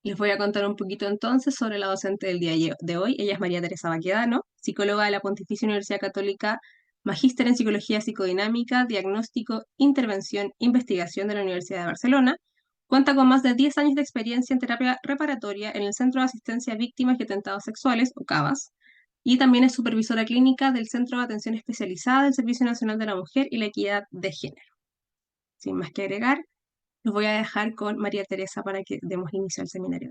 Les voy a contar un poquito entonces sobre la docente del día de hoy. Ella es María Teresa Baquedano, psicóloga de la Pontificia Universidad Católica, magíster en Psicología Psicodinámica, Diagnóstico, Intervención, Investigación de la Universidad de Barcelona. Cuenta con más de 10 años de experiencia en terapia reparatoria en el Centro de Asistencia a Víctimas y Atentados Sexuales, o CABAS, y también es supervisora clínica del Centro de Atención Especializada del Servicio Nacional de la Mujer y la Equidad de Género. Sin más que agregar, los voy a dejar con María Teresa para que demos inicio al seminario.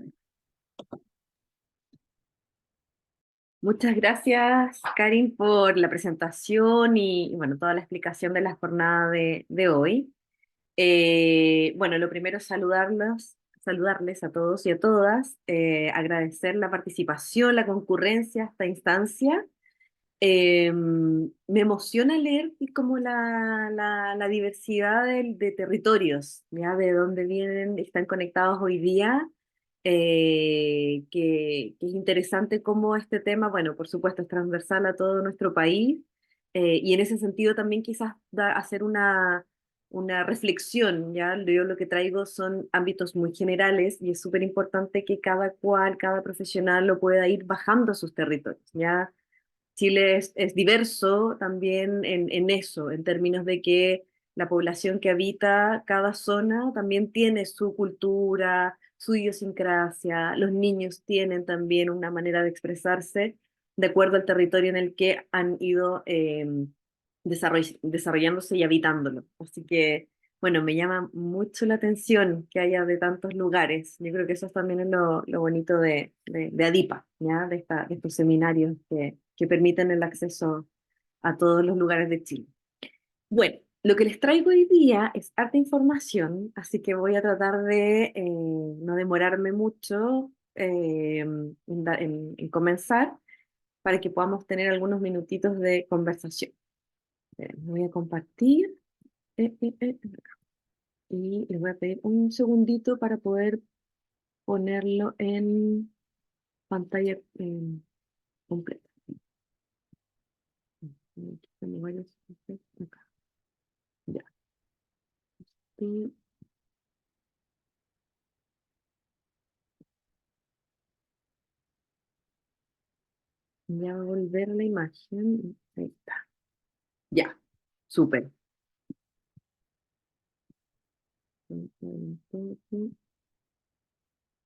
Muchas gracias, Karin, por la presentación y, bueno, toda la explicación de la jornada de hoy. Bueno, lo primero es saludarles a todos y a todas, agradecer la participación, la concurrencia a esta instancia. Me emociona leer como la diversidad de territorios, ¿ya? De dónde vienen, están conectados hoy día, que es interesante cómo este tema, bueno, por supuesto es transversal a todo nuestro país, y en ese sentido también quizás hacer una reflexión, ¿ya? Yo lo que traigo son ámbitos muy generales y es súper importante que cada cual, cada profesional lo pueda ir bajando a sus territorios, ¿ya? Chile es diverso también en eso, en términos de que la población que habita cada zona también tiene su cultura, su idiosincrasia, los niños tienen también una manera de expresarse de acuerdo al territorio en el que han ido desarrollándose y habitándolo. Así que, bueno, me llama mucho la atención que haya de tantos lugares. Yo creo que eso también es lo bonito de ADIPA, ¿ya? De estos seminarios que permiten el acceso a todos los lugares de Chile. Bueno, lo que les traigo hoy día es harta información, así que voy a tratar de no demorarme mucho en comenzar para que podamos tener algunos minutitos de conversación. Me voy a compartir acá. Y les voy a pedir un segundito para poder ponerlo en pantalla completa. Aquí tengo varios. Acá. Ya. Y ya va a volver la imagen. Ahí está. Ya. Súper.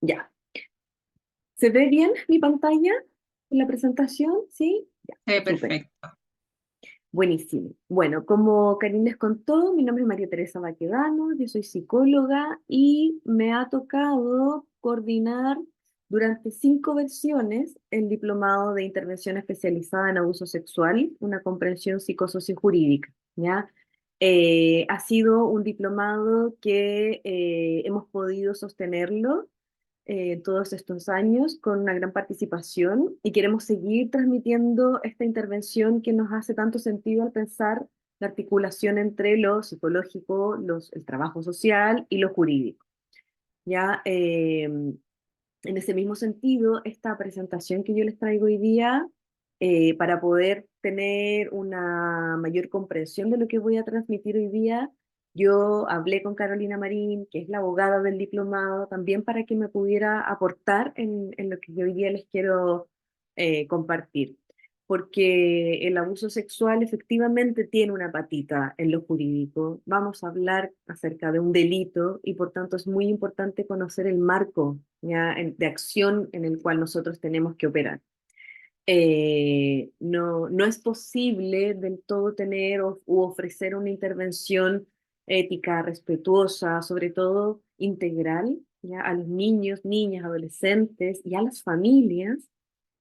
Ya. ¿Se ve bien mi pantalla en la presentación? ¿Sí? Ya. Súper. Perfecto. Buenísimo. Bueno, como Karin les contó, mi nombre es María Teresa Baquedano, yo soy psicóloga y me ha tocado coordinar durante 5 versiones el diplomado de intervención especializada en abuso sexual, una comprensión psicosociojurídica, ¿ya? Ha sido un diplomado que hemos podido sostenerlo todos estos años con una gran participación y queremos seguir transmitiendo esta intervención que nos hace tanto sentido al pensar la articulación entre lo psicológico, el trabajo social y lo jurídico. Ya, en ese mismo sentido, esta presentación que yo les traigo hoy día, para poder tener una mayor comprensión de lo que voy a transmitir hoy día, yo hablé con Carolina Marín, que es la abogada del diplomado, también para que me pudiera aportar en lo que yo hoy día les quiero compartir. Porque el abuso sexual efectivamente tiene una patita en lo jurídico. Vamos a hablar acerca de un delito y por tanto es muy importante conocer el marco, ¿ya? De acción en el cual nosotros tenemos que operar. No es posible del todo tener u ofrecer una intervención ética, respetuosa, sobre todo integral, ¿ya? A los niños, niñas, adolescentes y a las familias,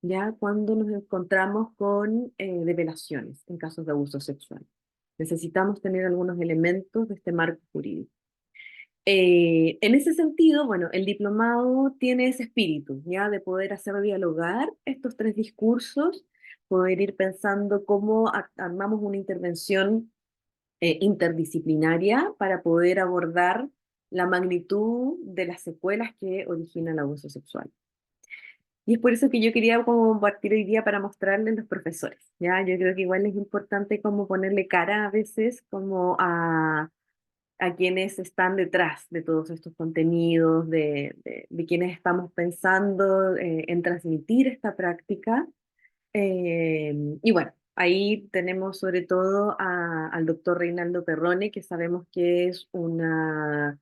ya cuando nos encontramos con develaciones en casos de abuso sexual. Necesitamos tener algunos elementos de este marco jurídico. En ese sentido, bueno, el diplomado tiene ese espíritu, ¿ya? De poder hacer dialogar estos tres discursos, poder ir pensando cómo armamos una intervención interdisciplinaria para poder abordar la magnitud de las secuelas que origina el abuso sexual. Y es por eso que yo quería como compartir hoy día para mostrarles los profesores, ¿ya? Yo creo que igual es importante como ponerle cara a veces como a quienes están detrás de todos estos contenidos, de quienes estamos pensando en transmitir esta práctica. Y bueno, ahí tenemos sobre todo al doctor Reinaldo Perrone, que sabemos que es una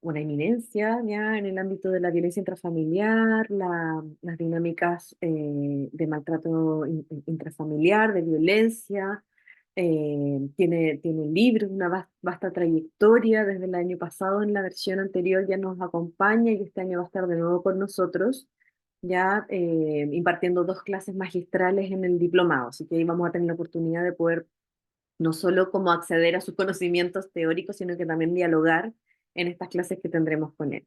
eminencia ya en el ámbito de la violencia intrafamiliar, las dinámicas de maltrato intrafamiliar, de violencia. Tiene libros, una vasta trayectoria desde el año pasado. En la versión anterior ya nos acompaña y este año va a estar de nuevo con nosotros, ya impartiendo 2 clases magistrales en el diplomado. Así que ahí vamos a tener la oportunidad de poder no solo como acceder a sus conocimientos teóricos, sino que también dialogar en estas clases que tendremos con él.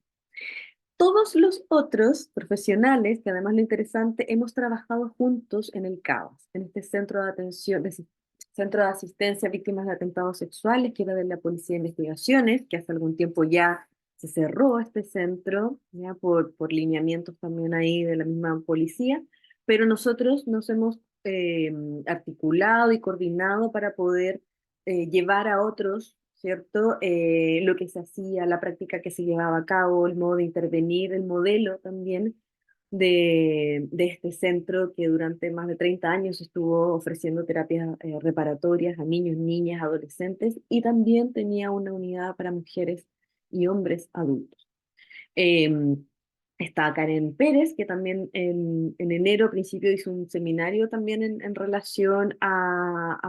Todos los otros profesionales, que además lo interesante, hemos trabajado juntos en el CABAS, en este centro de atención, centro de asistencia a víctimas de atentados sexuales, que era de la Policía de Investigaciones, que hace algún tiempo ya se cerró este centro, ya por lineamientos también ahí de la misma policía, pero nosotros nos hemos articulado y coordinado para poder llevar a otros, ¿cierto? Lo que se hacía, la práctica que se llevaba a cabo, el modo de intervenir, el modelo también de este centro que durante más de 30 años estuvo ofreciendo terapias reparatorias a niños, niñas, adolescentes y también tenía una unidad para mujeres y hombres adultos. Eh, Está Karen Pérez, que también en enero, a principio, hizo un seminario también en relación a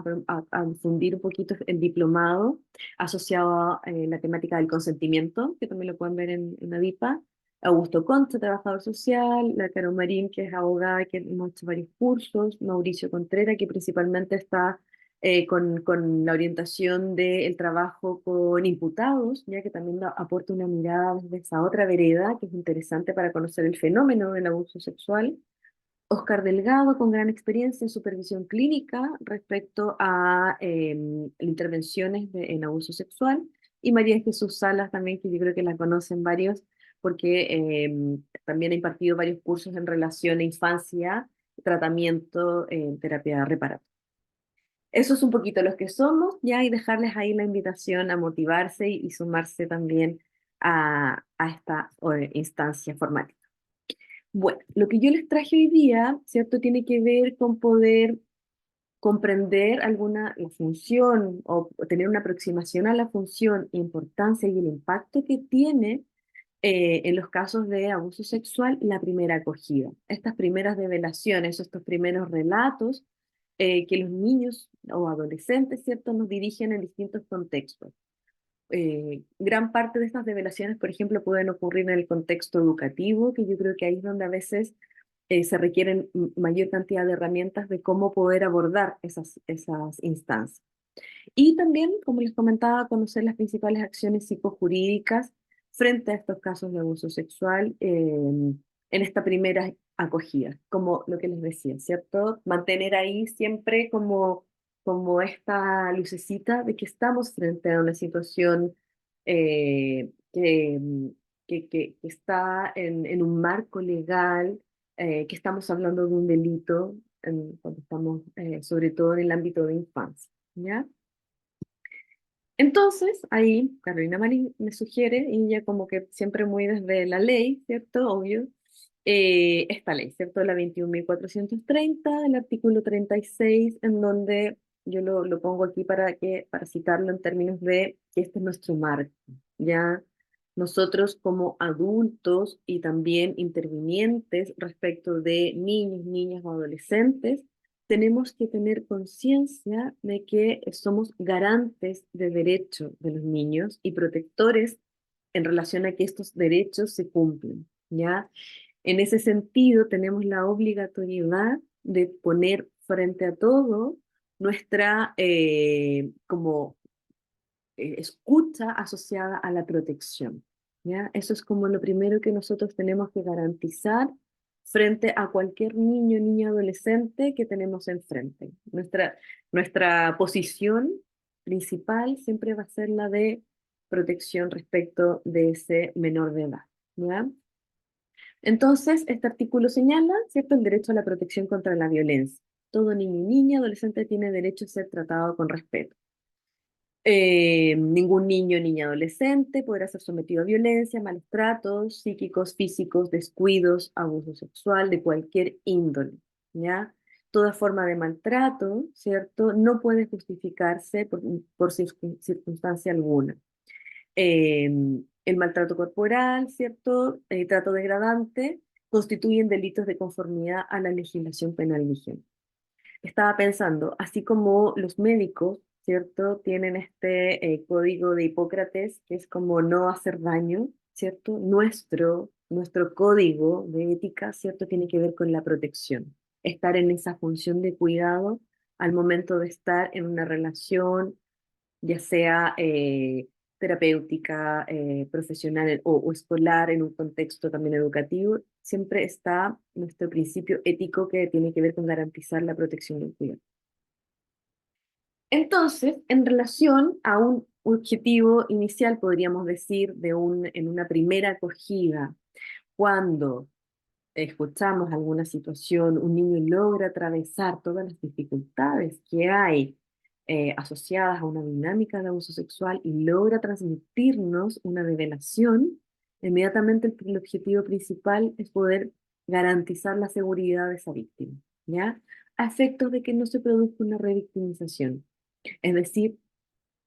difundir un poquito el diplomado asociado a la temática del consentimiento, que también lo pueden ver en ADIPA. Augusto Concha, trabajador social, la Caro Marín, que es abogada, que hemos hecho varios cursos, Mauricio Contreras, que principalmente está con la orientación del trabajo con imputados, ya que también aporta una mirada desde esa otra vereda, que es interesante para conocer el fenómeno del abuso sexual. Oscar Delgado, con gran experiencia en supervisión clínica respecto a intervenciones en abuso sexual. Y María Jesús Salas también, que yo creo que la conocen varios, porque también ha impartido varios cursos en relación a infancia, tratamiento, terapia reparatoria. Eso es un poquito los que somos, ya, y dejarles ahí la invitación a motivarse y sumarse también a esta instancia formativa. Bueno, lo que yo les traje hoy día, ¿cierto? Tiene que ver con poder comprender la función o tener una aproximación a la función, importancia y el impacto que tiene en los casos de abuso sexual la primera acogida. Estas primeras revelaciones, estos primeros relatos que los niños o adolescentes, ¿cierto?, nos dirigen en distintos contextos. Gran parte de estas revelaciones, por ejemplo, pueden ocurrir en el contexto educativo, que yo creo que ahí es donde a veces se requieren mayor cantidad de herramientas de cómo poder abordar esas instancias. Y también, como les comentaba, conocer las principales acciones psicojurídicas frente a estos casos de abuso sexual en esta primera acogida, como lo que les decía, ¿cierto? Mantener ahí siempre como esta lucecita de que estamos frente a una situación eh, que, que está en un marco legal, que estamos hablando de un delito cuando estamos sobre todo en el ámbito de infancia, ¿ya? Entonces, ahí Carolina Marín me sugiere, y ella como que siempre muy desde la ley, ¿cierto? Obvio, esta ley, ¿cierto? La 21.430, el artículo 36, en donde yo lo pongo aquí para citarlo en términos de que este es nuestro marco, ¿ya? Nosotros como adultos y también intervinientes respecto de niños, niñas o adolescentes, tenemos que tener conciencia de que somos garantes de derechos de los niños y protectores en relación a que estos derechos se cumplen, ¿ya? En ese sentido, tenemos la obligatoriedad de poner frente a todo nuestra como escucha asociada a la protección, ¿ya? Eso es como lo primero que nosotros tenemos que garantizar frente a cualquier niño, niña, adolescente que tenemos enfrente. Nuestra posición principal siempre va a ser la de protección respecto de ese menor de edad, ¿ya? Entonces, este artículo señala, ¿cierto?, el derecho a la protección contra la violencia. Todo niño y niña, adolescente tiene derecho a ser tratado con respeto. Ningún niño, niña, adolescente podrá ser sometido a violencia, malos tratos psíquicos, físicos, descuidos, abuso sexual de cualquier índole, ¿ya? Toda forma de maltrato, ¿cierto? No puede justificarse por circunstancia alguna. Eh, el maltrato corporal, ¿cierto? Trato degradante, constituyen delitos de conformidad a la legislación penal vigente. Estaba pensando, así como los médicos, ¿cierto? Tienen este código de Hipócrates, que es como no hacer daño, ¿cierto? Nuestro código de ética, ¿cierto? Tiene que ver con la protección, estar en esa función de cuidado al momento de estar en una relación, ya sea terapéutica, profesional o escolar, en un contexto también educativo, siempre está nuestro principio ético que tiene que ver con garantizar la protección del cuidado. Entonces, en relación a un objetivo inicial, podríamos decir, en una primera acogida, cuando escuchamos alguna situación, un niño logra atravesar todas las dificultades que hay asociadas a una dinámica de abuso sexual y logra transmitirnos una revelación, inmediatamente el objetivo principal es poder garantizar la seguridad de esa víctima, ¿ya? A efectos de que no se produzca una revictimización. Es decir,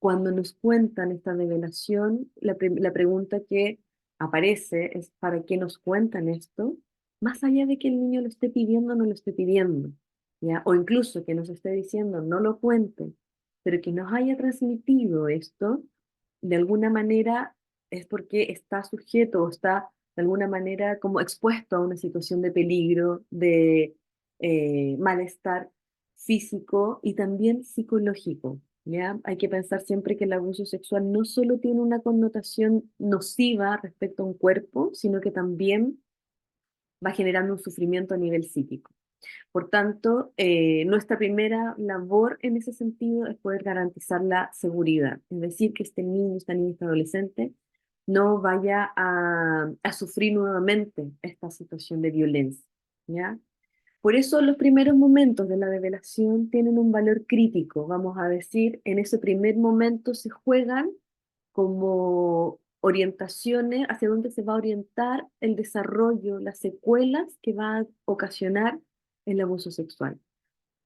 cuando nos cuentan esta revelación, la pregunta que aparece es ¿para qué nos cuentan esto? Más allá de que el niño lo esté pidiendo o no lo esté pidiendo, ¿ya? O incluso que nos esté diciendo no lo cuente, pero que nos haya transmitido esto, de alguna manera es porque está sujeto o está de alguna manera como expuesto a una situación de peligro, de malestar físico y también psicológico. ¿Ya? Hay que pensar siempre que el abuso sexual no solo tiene una connotación nociva respecto a un cuerpo, sino que también va generando un sufrimiento a nivel psíquico. Por tanto, nuestra primera labor en ese sentido es poder garantizar la seguridad, es decir, que este niño, esta niña, este adolescente no vaya a sufrir nuevamente esta situación de violencia, ¿ya? Por eso los primeros momentos de la revelación tienen un valor crítico, vamos a decir, en ese primer momento se juegan como orientaciones hacia dónde se va a orientar el desarrollo, las secuelas que va a ocasionar el abuso sexual.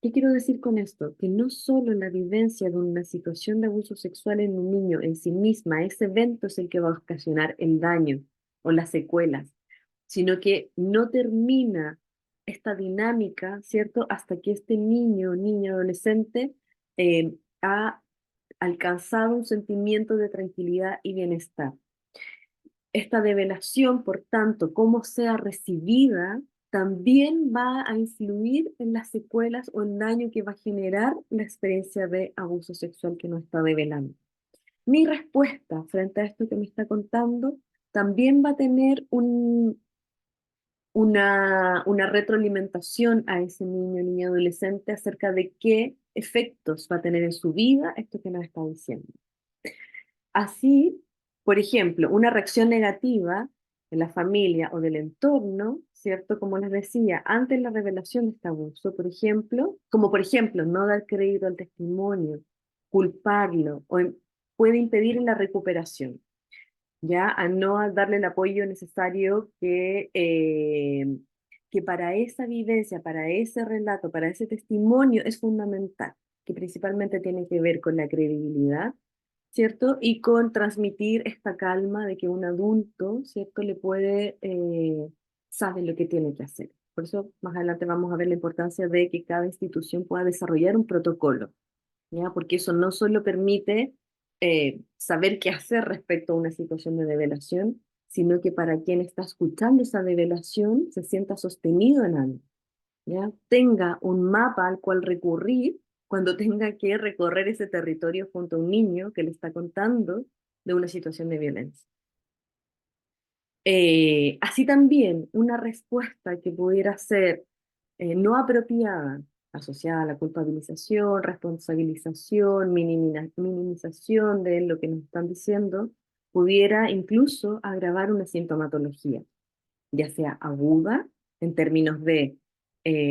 ¿Qué quiero decir con esto? Que no solo la vivencia de una situación de abuso sexual en un niño en sí misma, ese evento es el que va a ocasionar el daño o las secuelas, sino que no termina esta dinámica, ¿cierto? Hasta que este niño, niña, adolescente ha alcanzado un sentimiento de tranquilidad y bienestar. Esta develación, por tanto, cómo sea recibida, también va a influir en las secuelas o el daño que va a generar la experiencia de abuso sexual que nos está develando. Mi respuesta frente a esto que me está contando también va a tener una retroalimentación a ese niño, niña, adolescente acerca de qué efectos va a tener en su vida esto que nos está diciendo. Así, por ejemplo, una reacción negativa de la familia o del entorno, ¿cierto? Como les decía, antes la revelación de este abuso, por ejemplo, como por ejemplo no dar crédito al testimonio, culparlo, puede impedir la recuperación, ¿ya? A no darle el apoyo necesario que para esa vivencia, para ese relato, para ese testimonio es fundamental, que principalmente tiene que ver con la credibilidad, ¿cierto? Y con transmitir esta calma de que un adulto, ¿cierto? Sabe lo que tiene que hacer. Por eso más adelante vamos a ver la importancia de que cada institución pueda desarrollar un protocolo, ¿ya? Porque eso no solo permite saber qué hacer respecto a una situación de develación, sino que para quien está escuchando esa develación se sienta sostenido en algo, ¿ya? Tenga un mapa al cual recurrir cuando tenga que recorrer ese territorio junto a un niño que le está contando de una situación de violencia. Así también, una respuesta que pudiera ser no apropiada, asociada a la culpabilización, responsabilización, minimización de lo que nos están diciendo, pudiera incluso agravar una sintomatología, ya sea aguda, en términos de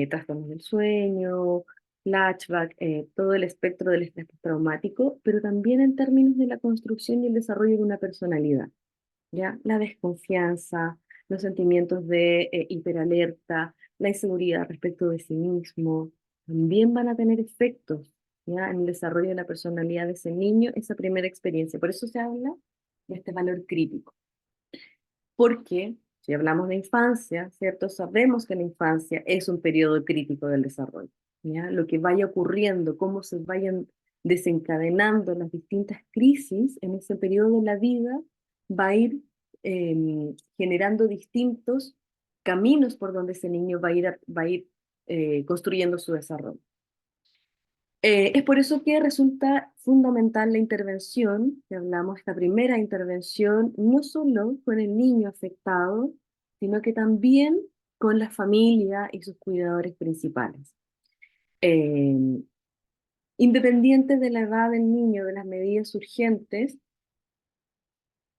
trastornos del sueño, flashback, todo el espectro del estrés traumático, pero también en términos de la construcción y el desarrollo de una personalidad, ¿ya? La desconfianza, los sentimientos de hiperalerta, la inseguridad respecto de sí mismo, también van a tener efectos, ¿ya? En el desarrollo de la personalidad de ese niño, esa primera experiencia. Por eso se habla de este valor crítico. Porque si hablamos de infancia, ¿cierto? Sabemos que la infancia es un periodo crítico del desarrollo, ¿ya? Lo que vaya ocurriendo, cómo se vayan desencadenando las distintas crisis en ese periodo de la vida, va a ir generando distintos caminos por donde ese niño va a ir construyendo su desarrollo. Es por eso que resulta fundamental la intervención, que hablamos, esta primera intervención, no solo con el niño afectado, sino que también con la familia y sus cuidadores principales. Eh, Independiente de la edad del niño, de las medidas urgentes,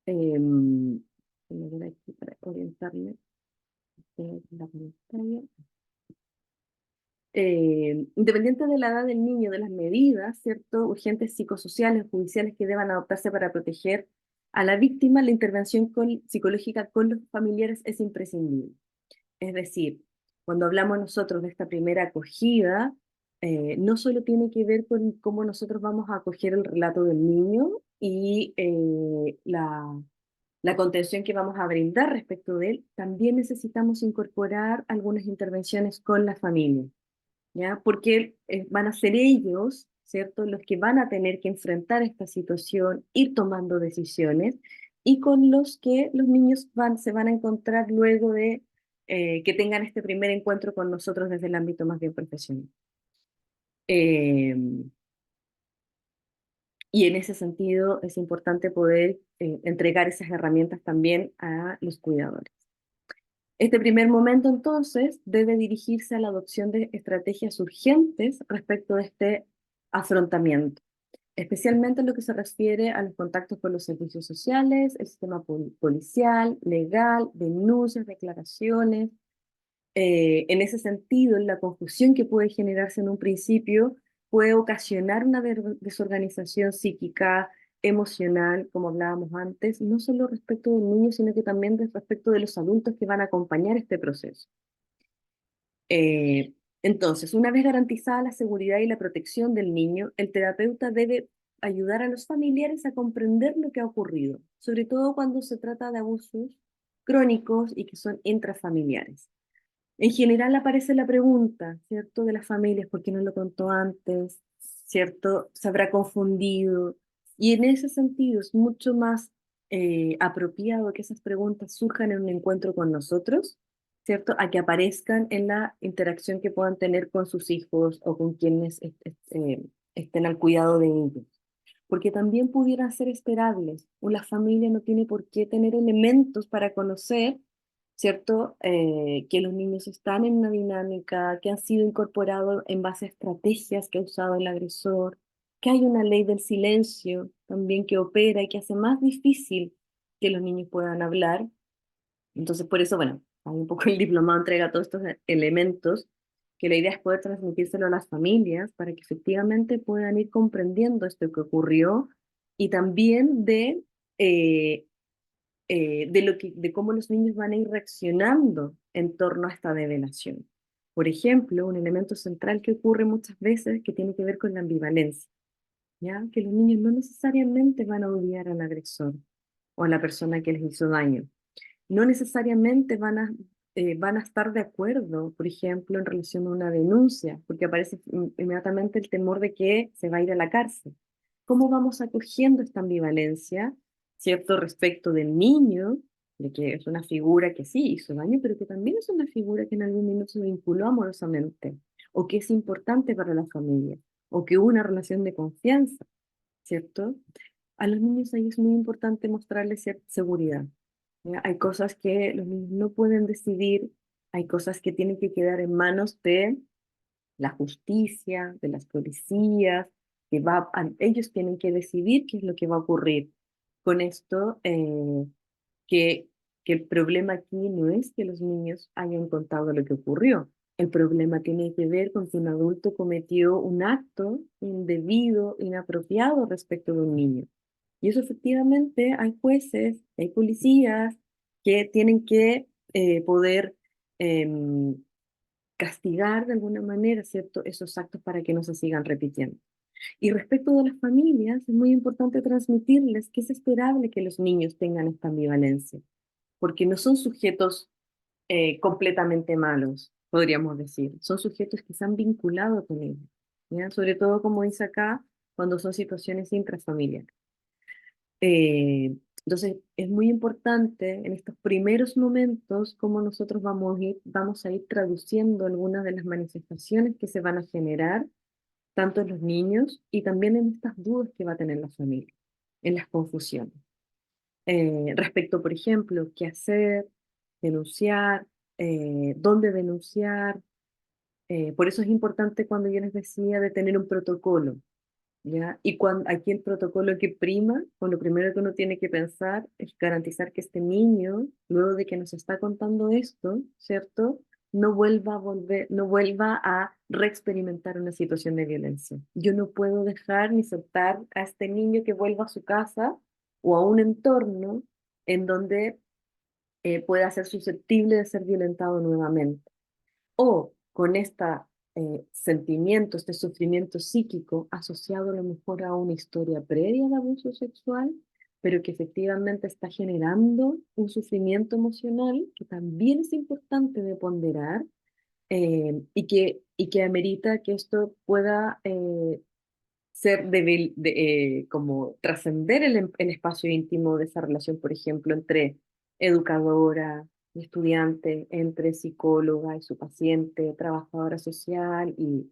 voy a ver aquí para orientarme la pantalla. Independiente de la edad del niño, de las medidas, ¿cierto? Urgentes psicosociales, judiciales que deban adoptarse para proteger a la víctima, la intervención psicológica con los familiares es imprescindible. Es decir, cuando hablamos nosotros de esta primera acogida, no solo tiene que ver con cómo nosotros vamos a acoger el relato del niño y la contención que vamos a brindar respecto de él, también necesitamos incorporar algunas intervenciones con la familia. ¿Ya? Porque van a ser ellos, ¿cierto?, los que van a tener que enfrentar esta situación, ir tomando decisiones, y con los que los niños se van a encontrar luego de que tengan este primer encuentro con nosotros desde el ámbito más bien profesional. Eh, y en ese sentido es importante poder entregar esas herramientas también a los cuidadores. Este primer momento, entonces, debe dirigirse a la adopción de estrategias urgentes respecto de este afrontamiento, especialmente en lo que se refiere a los contactos con los servicios sociales, el sistema policial, legal, denuncias, declaraciones. En ese sentido, la confusión que puede generarse en un principio puede ocasionar una desorganización psíquica, emocional, como hablábamos antes, no solo respecto del niño, sino que también respecto de los adultos que van a acompañar este proceso. Eh, entonces, una vez garantizada la seguridad y la protección del niño, el terapeuta debe ayudar a los familiares a comprender lo que ha ocurrido, sobre todo cuando se trata de abusos crónicos y que son intrafamiliares. En general aparece la pregunta, ¿cierto?, de las familias, ¿por qué no lo contó antes? ¿Cierto? ¿Se habrá confundido? Y en ese sentido es mucho más apropiado que esas preguntas surjan en un encuentro con nosotros, ¿cierto? A que aparezcan en la interacción que puedan tener con sus hijos o con quienes estén al cuidado de ellos. Porque también pudieran ser esperables. La familia no tiene por qué tener elementos para conocer, ¿cierto? Que los niños están en una dinámica, que han sido incorporados en base a estrategias que ha usado el agresor, que hay una ley del silencio también que opera y que hace más difícil que los niños puedan hablar. Entonces, por eso, bueno, hay un poco el diplomado entrega todos estos elementos, que la idea es poder transmitírselo a las familias para que efectivamente puedan ir comprendiendo esto que ocurrió y también eh, de cómo los niños van a ir reaccionando en torno a esta develación. Por ejemplo, un elemento central que ocurre muchas veces que tiene que ver con la ambivalencia, ¿ya? Que los niños no necesariamente van a odiar al agresor o a la persona que les hizo daño. No necesariamente van a estar de acuerdo, por ejemplo, en relación a una denuncia, porque aparece inmediatamente el temor de que se va a ir a la cárcel. ¿Cómo vamos acogiendo esta ambivalencia, cierto, respecto del niño, de que es una figura que sí hizo daño, pero que también es una figura que en algún minuto se vinculó amorosamente, o que es importante para la familia, o que hubo una relación de confianza, ¿cierto? A los niños ahí es muy importante mostrarles cierta seguridad. ¿Ya? Hay cosas que los niños no pueden decidir, hay cosas que tienen que quedar en manos de la justicia, de las policías, ellos tienen que decidir qué es lo que va a ocurrir. Con esto, que, que el problema aquí no es que los niños hayan contado lo que ocurrió, El problema tiene que ver con que un adulto cometió un acto indebido, inapropiado respecto de un niño. Y eso efectivamente hay jueces, hay policías que tienen que poder em, castigar de alguna manera, ¿cierto?, esos actos para que no se sigan repitiendo. Y respecto de las familias, es muy importante transmitirles que es esperable que los niños tengan esta ambivalencia, porque no son sujetos completamente malos, podríamos decir. Son sujetos que se han vinculado con ellos, ¿ya? Sobre todo, como dice acá, cuando son situaciones intrafamiliares. Entonces, es muy importante en estos primeros momentos cómo nosotros vamos a ir traduciendo algunas de las manifestaciones que se van a generar, tanto en los niños y también en estas dudas que va a tener la familia, en las confusiones. Respecto, por ejemplo, qué hacer, denunciar, dónde denunciar. Por eso es importante cuando yo les decía de tener un protocolo, ¿ya? Y cuando, aquí el protocolo que prima, o lo primero que uno tiene que pensar es garantizar que este niño, luego de que nos está contando esto, ¿cierto? No vuelva a reexperimentar una situación de violencia. Yo no puedo dejar ni soltar a este niño que vuelva a su casa o a un entorno en donde pueda ser susceptible de ser violentado nuevamente o con este sentimiento, este sufrimiento psíquico asociado a lo mejor a una historia previa de abuso sexual, pero que efectivamente está generando un sufrimiento emocional que también es importante de ponderar y que amerita que esto pueda ser como trascender el espacio íntimo de esa relación, por ejemplo, entre educadora y estudiante, entre psicóloga y su paciente, trabajadora social y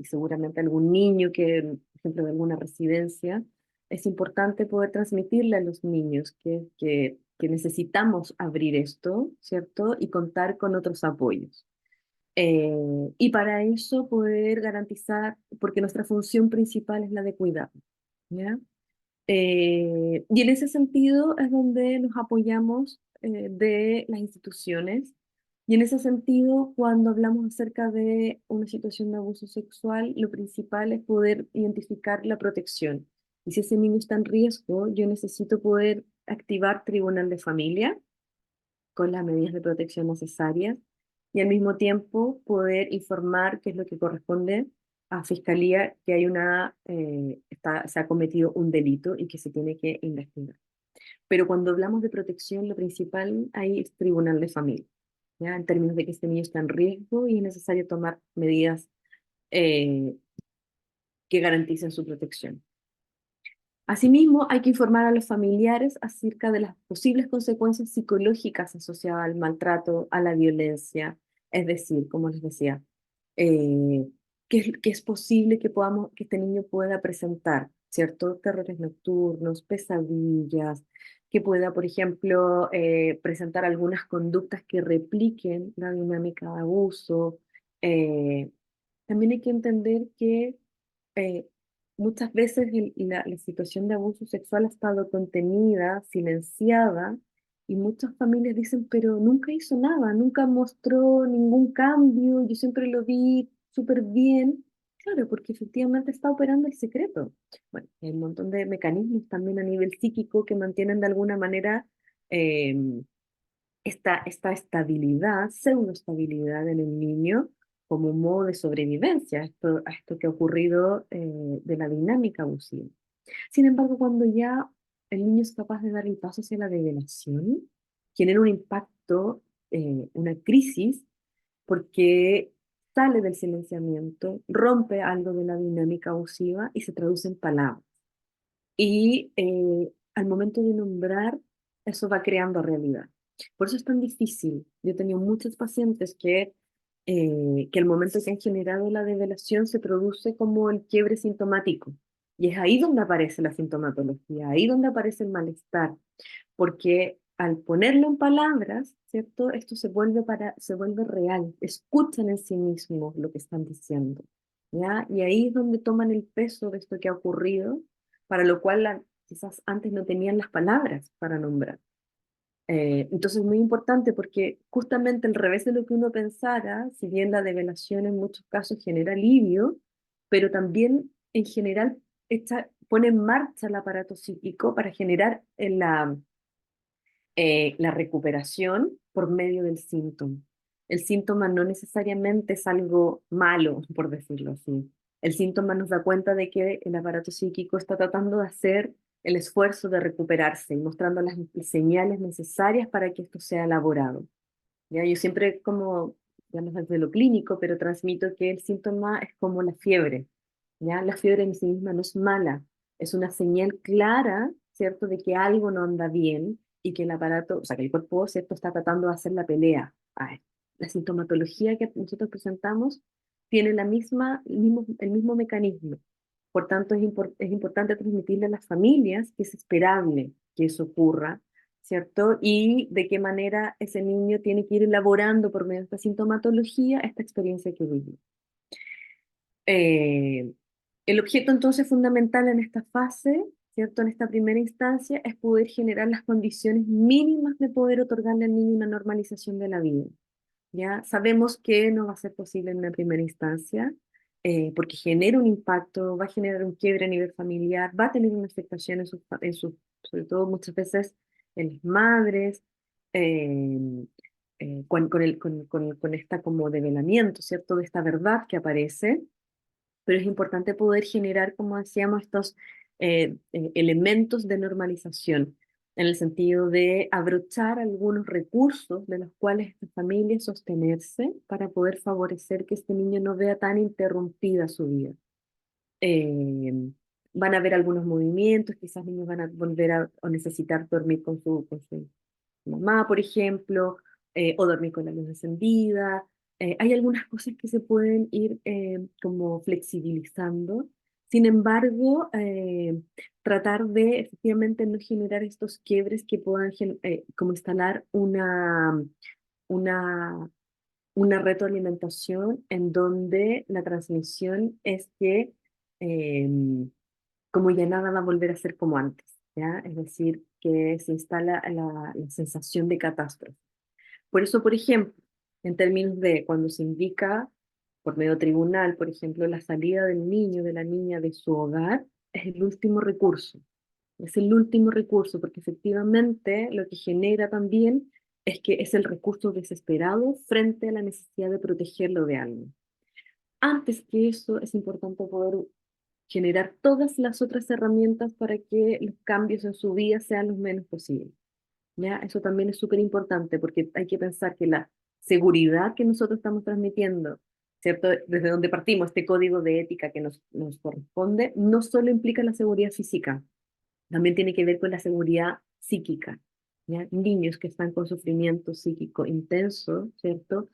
seguramente algún niño que, por ejemplo, de alguna residencia. Es importante poder transmitirle a los niños que necesitamos abrir esto, ¿cierto? Y contar con otros apoyos. Y para eso poder garantizar, porque nuestra función principal es la de cuidar, ¿ya? Y en ese sentido es donde nos apoyamos de las instituciones. Y en ese sentido, cuando hablamos acerca de una situación de abuso sexual, lo principal es poder identificar la protección. Y si ese niño está en riesgo, yo necesito poder activar tribunal de familia con las medidas de protección necesarias y al mismo tiempo poder informar qué es lo que corresponde a Fiscalía, que hay se ha cometido un delito y que se tiene que investigar. Pero cuando hablamos de protección, lo principal ahí es tribunal de familia, ¿ya? En términos de que este niño está en riesgo y es necesario tomar medidas eh, que garanticen su protección. Asimismo, hay que informar a los familiares acerca de las posibles consecuencias psicológicas asociadas al maltrato, a la violencia, es decir, como les decía, eh, que es posible que este niño pueda presentar, ¿cierto? Terrores nocturnos, pesadillas, que pueda, por ejemplo, presentar algunas conductas que repliquen la dinámica de abuso. Eh, También hay que entender que eh, muchas veces la situación de abuso sexual ha estado contenida, silenciada, y muchas familias dicen, pero nunca hizo nada, nunca mostró ningún cambio, yo siempre lo vi súper bien. Claro, porque efectivamente está operando el secreto. Bueno, hay un montón de mecanismos también a nivel psíquico que mantienen de alguna manera eh, esta estabilidad, pseudoestabilidad en el niño como un modo de sobrevivencia a esto que ha ocurrido de la dinámica abusiva. Sin embargo, cuando ya el niño es capaz de dar el paso hacia la revelación, genera un impacto, una crisis, porque sale del silenciamiento, rompe algo de la dinámica abusiva y se traduce en palabras. Y al momento de nombrar, eso va creando realidad. Por eso es tan difícil. Yo he tenido muchos pacientes que al momento que han generado la develación se produce como el quiebre sintomático. Y es ahí donde aparece la sintomatología, ahí donde aparece el malestar, porque al ponerlo en palabras, ¿cierto? Esto se vuelve real, escuchan en sí mismos lo que están diciendo, ¿ya? Y ahí es donde toman el peso de esto que ha ocurrido, para lo cual quizás antes no tenían las palabras para nombrar. Entonces es muy importante porque justamente al revés de lo que uno pensara, si bien la develación en muchos casos genera alivio, pero también en general pone en marcha el aparato psíquico para generar la recuperación por medio del síntoma. El síntoma no necesariamente es algo malo, por decirlo así. El síntoma nos da cuenta de que el aparato psíquico está tratando de hacer el esfuerzo de recuperarse y mostrando las señales necesarias para que esto sea elaborado. ¿Ya? Yo siempre como, digamos desde lo clínico, pero transmito que el síntoma es como la fiebre. ¿Ya? La fiebre en sí misma no es mala, es una señal clara, ¿cierto?, de que algo no anda bien y que el aparato, o sea, que el cuerpo, ¿cierto?, está tratando de hacer la pelea. Ay, la sintomatología que nosotros presentamos tiene el mismo mecanismo. Por tanto, es importante transmitirle a las familias que es esperable que eso ocurra, ¿cierto? Y de qué manera ese niño tiene que ir elaborando por medio de esta sintomatología esta experiencia que vive. Eh, el objeto entonces fundamental en esta fase, ¿cierto? En esta primera instancia, es poder generar las condiciones mínimas de poder otorgarle al niño una normalización de la vida. ¿Ya? Sabemos que no va a ser posible en una primera instancia, porque genera un impacto, va a generar un quiebre a nivel familiar, va a tener una afectación sobre todo muchas veces en las madres, eh, con esta como develamiento, ¿cierto? De esta verdad que aparece, pero es importante poder generar, como decíamos, estos elementos de normalización, en el sentido de abrochar algunos recursos de los cuales esta familia sostenerse para poder favorecer que este niño no vea tan interrumpida su vida. Eh, Van a haber algunos movimientos, quizás niños van a volver a o necesitar dormir con su mamá, por ejemplo, o dormir con la luz encendida. Hay algunas cosas que se pueden ir como flexibilizando. Sin embargo, tratar de efectivamente no generar estos quiebres que puedan como instalar una, una retroalimentación en donde la transmisión es que como ya nada va a volver a ser como antes, ¿ya? Es decir, que se instala la sensación de catástrofe. Por eso, por ejemplo, en términos de cuando se indica por medio tribunal, por ejemplo, la salida del niño, de la niña de su hogar, es el último recurso. Es el último recurso, porque efectivamente lo que genera también es que es el recurso desesperado frente a la necesidad de protegerlo de algo. Antes que eso, es importante poder generar todas las otras herramientas para que los cambios en su vida sean los menos posibles. ¿Ya? Eso también es súper importante porque hay que pensar que la seguridad que nosotros estamos transmitiendo, ¿cierto? Desde donde partimos, este código de ética que nos corresponde, no solo implica la seguridad física, también tiene que ver con la seguridad psíquica. ¿Ya? Niños que están con sufrimiento psíquico intenso, ¿cierto?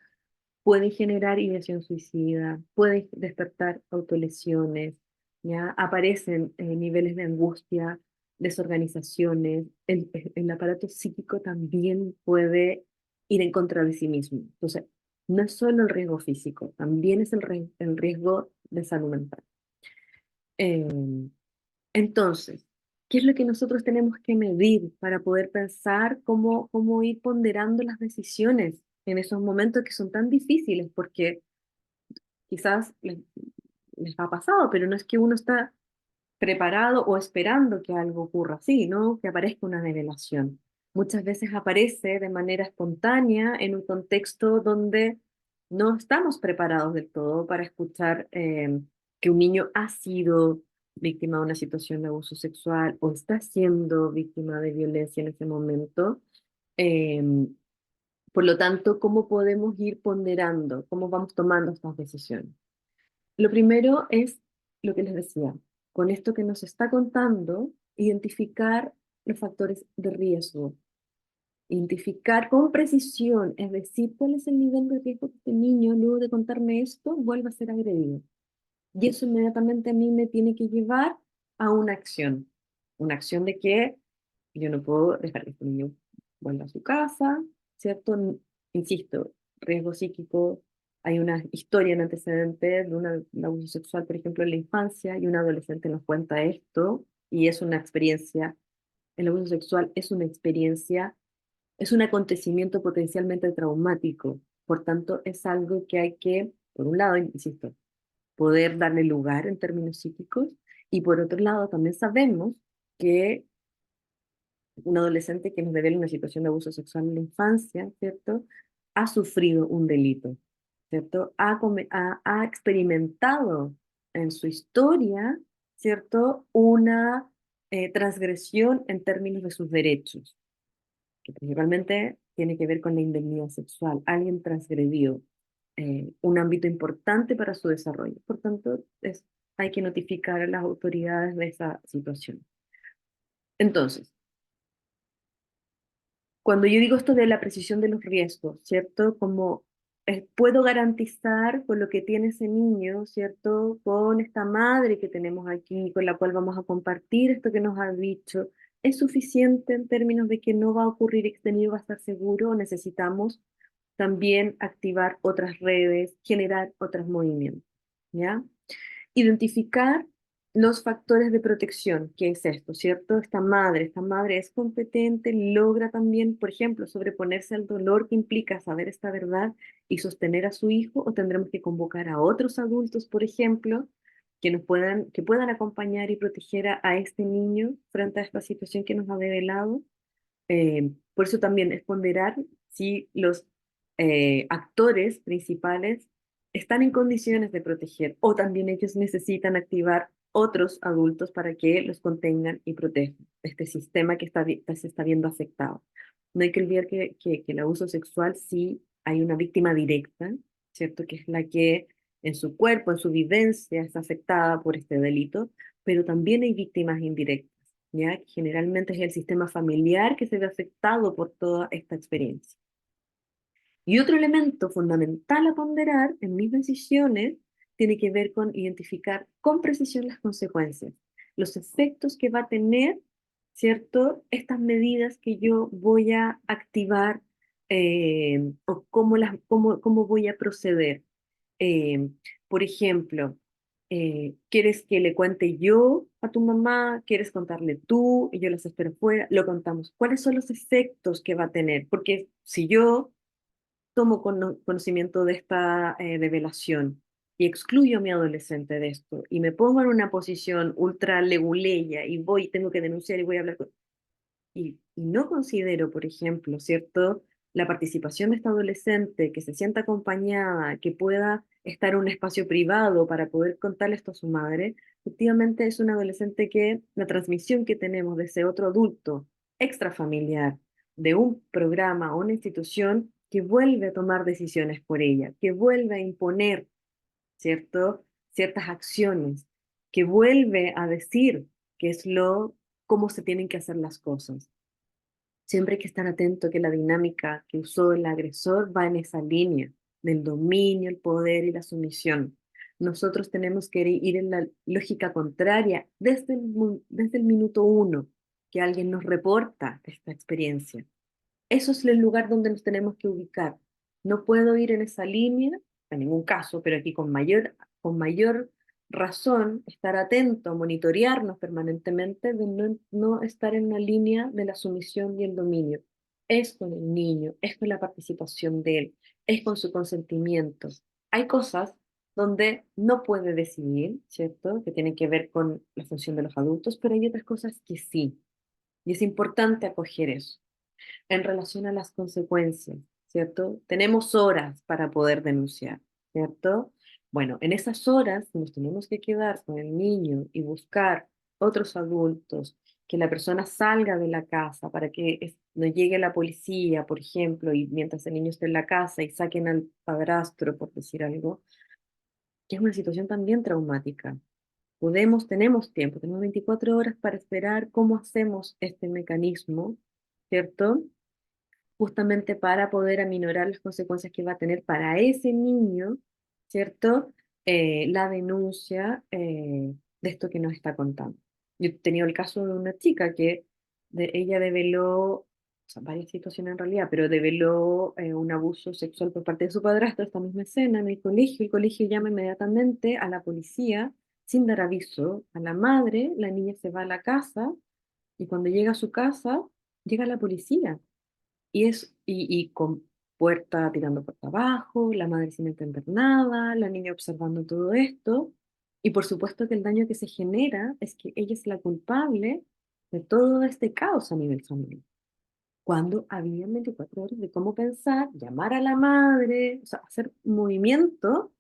Pueden generar ideación suicida, pueden despertar autolesiones, ¿ya? Aparecen niveles de angustia, desorganizaciones, el aparato psíquico también puede ir en contra de sí mismo. Entonces, no es solo el riesgo físico, también es el riesgo de salud mental. Eh, entonces, ¿qué es lo que nosotros tenemos que medir para poder pensar cómo ir ponderando las decisiones en esos momentos que son tan difíciles? Porque quizás les ha pasado, pero no es que uno está preparado o esperando que algo ocurra así, ¿no? Que aparezca una revelación. Muchas veces aparece de manera espontánea en un contexto donde no estamos preparados del todo para escuchar que un niño ha sido víctima de una situación de abuso sexual o está siendo víctima de violencia en ese momento. Em, por lo tanto, ¿cómo podemos ir ponderando? ¿Cómo vamos tomando estas decisiones? Lo primero es lo que les decía, con esto que nos está contando, identificar los factores de riesgo, identificar con precisión, es decir, cuál es el nivel de riesgo que este niño, luego de contarme esto, vuelva a ser agredido. Y eso inmediatamente a mí me tiene que llevar a una acción de que yo no puedo dejar que este niño vuelva a su casa, ¿cierto? Insisto, riesgo psíquico, hay una historia en antecedente de un abuso sexual, por ejemplo, en la infancia, y un adolescente nos cuenta esto, y es una experiencia, el abuso sexual es una experiencia Es un acontecimiento potencialmente traumático, por tanto es algo que hay que, por un lado, insisto, poder darle lugar en términos psíquicos, y por otro lado también sabemos que un adolescente que nos revela una situación de abuso sexual en la infancia, ¿cierto? Ha sufrido un delito, ¿cierto? Ha experimentado en su historia, ¿cierto? Una transgresión en términos de sus derechos, que principalmente tiene que ver con la indemnidad sexual. Alguien transgredió un ámbito importante para su desarrollo. Por tanto, hay que notificar a las autoridades de esa situación. Entonces, cuando yo digo esto de la precisión de los riesgos, ¿cierto? Como puedo garantizar con lo que tiene ese niño, ¿cierto? Con esta madre que tenemos aquí, con la cual vamos a compartir esto que nos ha dicho, ¿es suficiente en términos de que no va a ocurrir y que este niño va a estar seguro? ¿O necesitamos también activar otras redes, generar otros movimientos? ¿Ya? Identificar los factores de protección, ¿qué es esto, cierto? Esta madre es competente, logra también, por ejemplo, sobreponerse al dolor que implica saber esta verdad y sostener a su hijo, o tendremos que convocar a otros adultos, por ejemplo, que puedan acompañar y proteger a este niño frente a esta situación que nos ha develado. Por eso también es ponderar si los actores principales están en condiciones de proteger, o también ellos necesitan activar otros adultos para que los contengan y protejan este sistema que se está viendo afectado. No hay que olvidar que el abuso sexual sí hay una víctima directa, ¿cierto? Que es la que en su cuerpo, en su vivencia, está afectada por este delito, pero también hay víctimas indirectas, ¿ya? Generalmente es el sistema familiar que se ve afectado por toda esta experiencia. Y otro elemento fundamental a ponderar en mis decisiones tiene que ver con identificar con precisión las consecuencias, los efectos que va a tener, ¿cierto? Estas medidas que yo voy a activar, o cómo voy a proceder. Eh, por ejemplo, ¿quieres que le cuente yo a tu mamá? ¿Quieres contarle tú? Y yo las espero fuera. Lo contamos. ¿Cuáles son los efectos que va a tener? Porque si yo tomo conocimiento de esta revelación y excluyo a mi adolescente de esto y me pongo en una posición ultra leguleya y tengo que denunciar y voy a hablar y no considero, por ejemplo, ¿cierto? La participación de esta adolescente que se sienta acompañada, que pueda estar en un espacio privado para poder contarle esto a su madre, efectivamente es un adolescente que la transmisión que tenemos de ese otro adulto extrafamiliar, de un programa o una institución que vuelve a tomar decisiones por ella, que vuelve a imponer, ¿cierto? Ciertas acciones, que vuelve a decir qué es cómo se tienen que hacer las cosas. Siempre hay que estar atento que la dinámica que usó el agresor va en esa línea del dominio, el poder y la sumisión. Nosotros tenemos que ir en la lógica contraria desde el minuto uno que alguien nos reporta esta experiencia. Eso es el lugar donde nos tenemos que ubicar. No puedo ir en esa línea, en ningún caso, pero aquí con mayor razón, estar atento, monitorearnos permanentemente, de no estar en la línea de la sumisión y el dominio. Es con el niño, es con la participación de él, es con su consentimiento. Hay cosas donde no puede decidir, ¿cierto? Que tienen que ver con la función de los adultos, pero hay otras cosas que sí. Y es importante acoger eso en relación a las consecuencias, ¿cierto? Tenemos horas para poder denunciar, ¿cierto? Bueno, en esas horas nos tenemos que quedar con el niño y buscar otros adultos, que la persona salga de la casa para que no llegue la policía, por ejemplo, y mientras el niño esté en la casa y saquen al padrastro, por decir algo, que es una situación también traumática. Tenemos tiempo, tenemos 24 horas para esperar cómo hacemos este mecanismo, ¿cierto? Justamente para poder aminorar las consecuencias que va a tener para ese niño, ¿cierto? La denuncia de esto que nos está contando. Yo he tenido el caso de una chica que ella develó, o sea, varias situaciones en realidad, pero develó un abuso sexual por parte de su padrastro, esta misma escena en el colegio llama inmediatamente a la policía sin dar aviso a la madre, la niña se va a la casa y cuando llega a su casa, llega la policía y con puerta tirando puerta abajo, la madre sin entender nada, la niña observando todo esto. Y por supuesto que el daño que se genera es que ella es la culpable de todo este caos a nivel familiar. Cuando había 24 horas de cómo pensar, llamar a la madre, o sea, hacer un movimiento,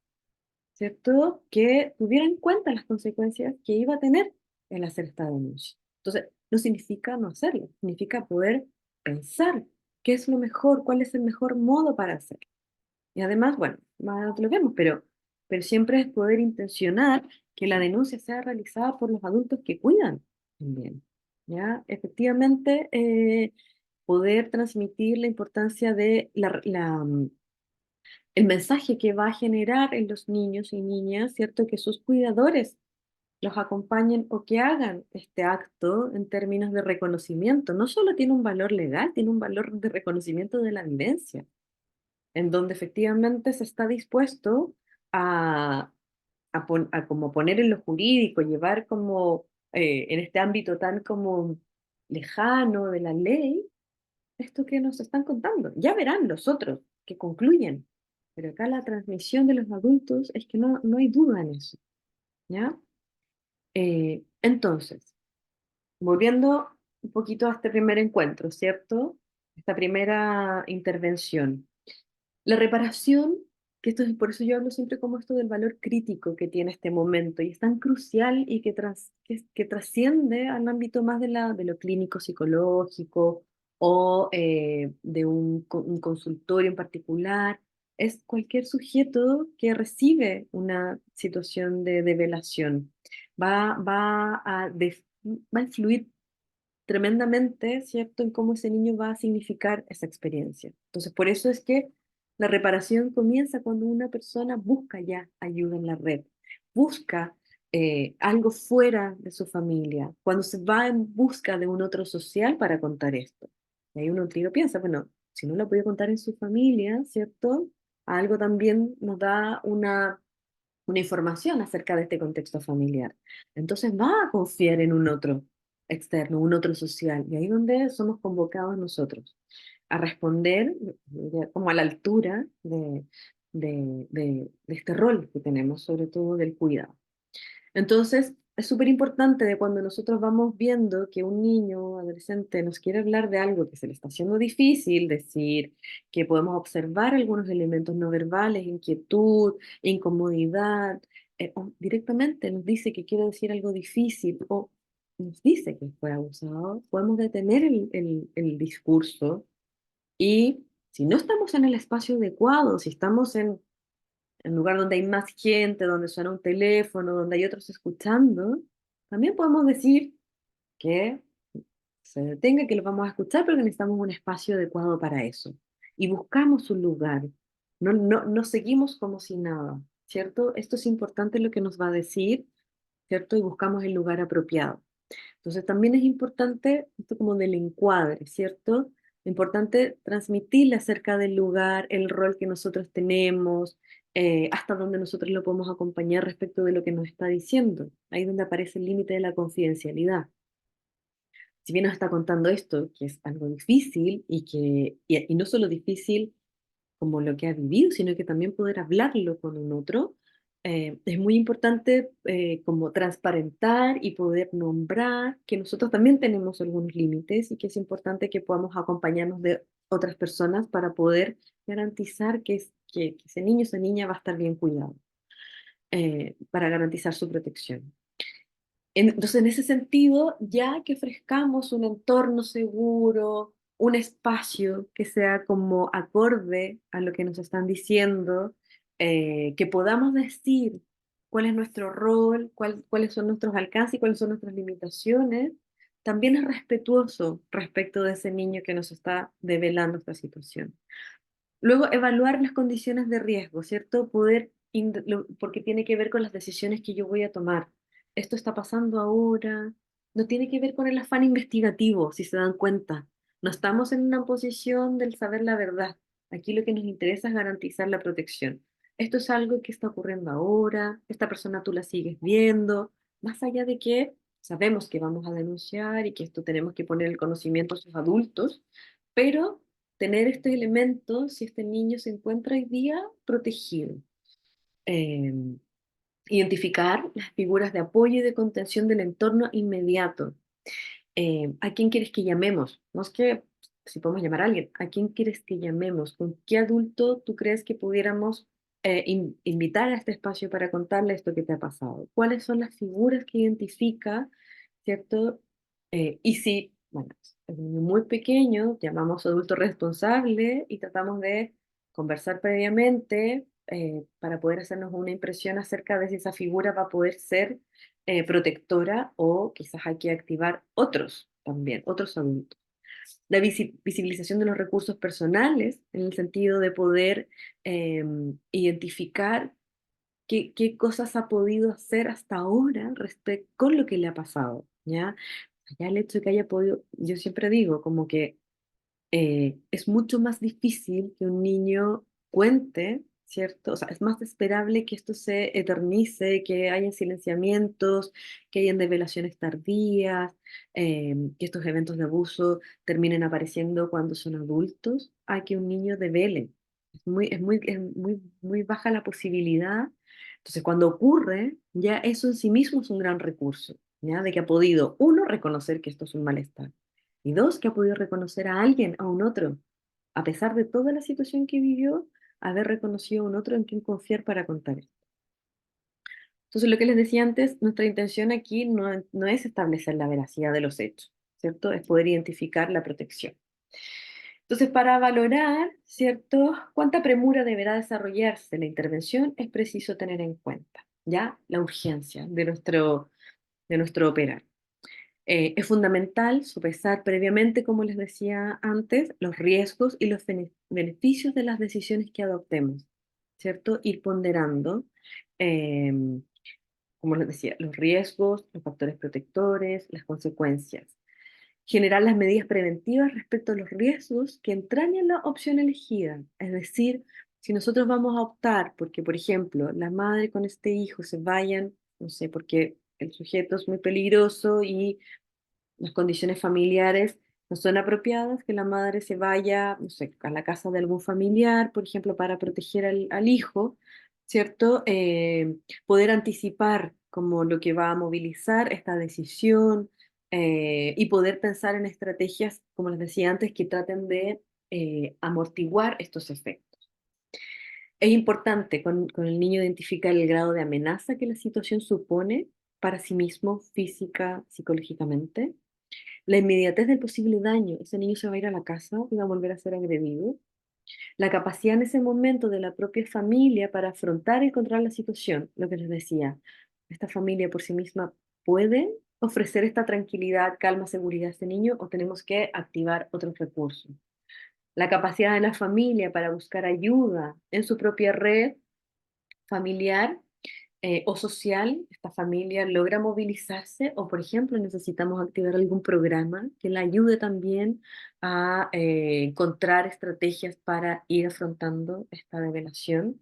¿cierto? Que tuviera en cuenta las consecuencias que iba a tener el hacer esta denuncia. Entonces, no significa no hacerlo, significa poder pensar qué es lo mejor, cuál es el mejor modo para hacerlo. Y además, bueno, más adelante lo vemos, pero siempre es poder intencionar que la denuncia sea realizada por los adultos que cuidan también. ¿Ya? Efectivamente, poder transmitir la importancia de el mensaje que va a generar en los niños y niñas, ¿cierto? Que sus cuidadores los acompañen o que hagan este acto en términos de reconocimiento. No solo tiene un valor legal, tiene un valor de reconocimiento de la vivencia, en donde efectivamente se está dispuesto a, a como poner en lo jurídico, llevar como en este ámbito tan como lejano de la ley, esto que nos están contando. Ya verán los otros que concluyen, pero acá la transmisión de los adultos es que no hay duda en eso, ¿ya? Entonces, volviendo un poquito a este primer encuentro, ¿cierto? Esta primera intervención. La reparación, que esto es por eso yo hablo siempre como esto del valor crítico que tiene este momento, y es tan crucial y que trasciende al ámbito más de lo clínico psicológico o de un consultorio en particular. Es cualquier sujeto que recibe una situación de develación. Va a influir tremendamente, ¿cierto?, en cómo ese niño va a significar esa experiencia. Entonces, por eso es que la reparación comienza cuando una persona busca ya ayuda en la red, busca algo fuera de su familia, cuando se va en busca de un otro social para contar esto. Y ahí uno tiro piensa, bueno, si no lo puede contar en su familia, ¿cierto? Algo también nos da una información acerca de este contexto familiar. Entonces va a confiar en un otro externo, un otro social, y ahí es donde somos convocados nosotros a responder como a la altura de este rol que tenemos, sobre todo del cuidado. Entonces, es súper importante de cuando nosotros vamos viendo que un niño o adolescente nos quiere hablar de algo que se le está haciendo difícil, decir que podemos observar algunos elementos no verbales, inquietud, incomodidad, o directamente nos dice que quiere decir algo difícil o nos dice que fue abusado, podemos detener el discurso y si no estamos en el espacio adecuado, si estamos en lugar donde hay más gente, donde suena un teléfono, donde hay otros escuchando, también podemos decir que se detenga, que lo vamos a escuchar, pero que necesitamos un espacio adecuado para eso. Y buscamos un lugar. No seguimos como si nada, ¿cierto? Esto es importante lo que nos va a decir, ¿cierto? Y buscamos el lugar apropiado. Entonces también es importante, esto como del encuadre, ¿cierto? Importante transmitirle acerca del lugar, el rol que nosotros tenemos, hasta donde nosotros lo podemos acompañar respecto de lo que nos está diciendo. Ahí es donde aparece el límite de la confidencialidad. Si bien nos está contando esto, que es algo difícil y no solo difícil como lo que ha vivido, sino que también poder hablarlo con un otro. Es muy importante como transparentar y poder nombrar que nosotros también tenemos algunos límites y que es importante que podamos acompañarnos de otras personas para poder garantizar que ese niño, esa niña va a estar bien cuidado, para garantizar su protección. Entonces, en ese sentido, ya que ofrezcamos un entorno seguro, un espacio que sea como acorde a lo que nos están diciendo, que podamos decir cuál es nuestro rol, cuáles son nuestros alcances y cuáles son nuestras limitaciones, también es respetuoso respecto de ese niño que nos está develando esta situación. Luego, evaluar las condiciones de riesgo, ¿cierto? Porque tiene que ver con las decisiones que yo voy a tomar. Esto está pasando ahora, no tiene que ver con el afán investigativo, si se dan cuenta. No estamos en una posición del saber la verdad. Aquí lo que nos interesa es garantizar la protección. Esto es algo que está ocurriendo ahora, esta persona tú la sigues viendo, más allá de que sabemos que vamos a denunciar y que esto tenemos que poner el conocimiento a sus adultos, pero tener este elemento si este niño se encuentra hoy día protegido. Eh, Identificar las figuras de apoyo y de contención del entorno inmediato. ¿A quién quieres que llamemos? No es que si podemos llamar a alguien, ¿a quién quieres que llamemos? ¿Con qué adulto tú crees que pudiéramos invitar a este espacio para contarle esto que te ha pasado? ¿Cuáles son las figuras que identifica, cierto? Y si, bueno, es un niño muy pequeño, llamamos adulto responsable y tratamos de conversar previamente para poder hacernos una impresión acerca de si esa figura va a poder ser protectora o quizás hay que activar otros también, otros adultos. La visibilización de los recursos personales en el sentido de poder identificar qué cosas ha podido hacer hasta ahora respecto con lo que le ha pasado, ¿ya? Ya el hecho de que haya podido, yo siempre digo, como que es mucho más difícil que un niño cuente, ¿cierto? O sea, es más esperable que esto se eternice, que haya silenciamientos, que hayan develaciones tardías, que estos eventos de abuso terminen apareciendo cuando son adultos, a que un niño devele. Muy baja la posibilidad. Entonces, cuando ocurre, ya eso en sí mismo es un gran recurso, ¿ya? De que ha podido, uno, reconocer que esto es un malestar y dos, que ha podido reconocer a alguien, a un otro, a pesar de toda la situación que vivió, haber reconocido a un otro en quien confiar para contar esto. Entonces, lo que les decía antes, nuestra intención aquí no es establecer la veracidad de los hechos, ¿cierto? Es poder identificar la protección. Entonces, para valorar, ¿cierto?, cuánta premura deberá desarrollarse la intervención, es preciso tener en cuenta, ¿ya? La urgencia de nuestro operar. Es fundamental sopesar previamente, como les decía antes, los riesgos y los beneficios de las decisiones que adoptemos, ¿cierto? Ir ponderando, em, como les decía, los riesgos, los factores protectores, las consecuencias. Generar las medidas preventivas respecto a los riesgos que entrañan la opción elegida. Es decir, si nosotros vamos a optar porque, por ejemplo, la madre con este hijo se vayan, no sé, porque el sujeto es muy peligroso y las condiciones familiares no son apropiadas, que la madre se vaya, no sé, a la casa de algún familiar, por ejemplo, para proteger al hijo, ¿cierto? Poder anticipar como lo que va a movilizar esta decisión y poder pensar en estrategias, como les decía antes, que traten de amortiguar estos efectos. Es importante con el niño identificar el grado de amenaza que la situación supone para sí mismo, física, psicológicamente, la inmediatez del posible daño, ese niño se va a ir a la casa y va a volver a ser agredido. La capacidad en ese momento de la propia familia para afrontar y controlar la situación, lo que les decía, esta familia por sí misma puede ofrecer esta tranquilidad, calma, seguridad a este niño o tenemos que activar otros recursos. La capacidad de la familia para buscar ayuda en su propia red familiar o social, esta familia logra movilizarse o, por ejemplo, necesitamos activar algún programa que la ayude también a encontrar estrategias para ir afrontando esta develación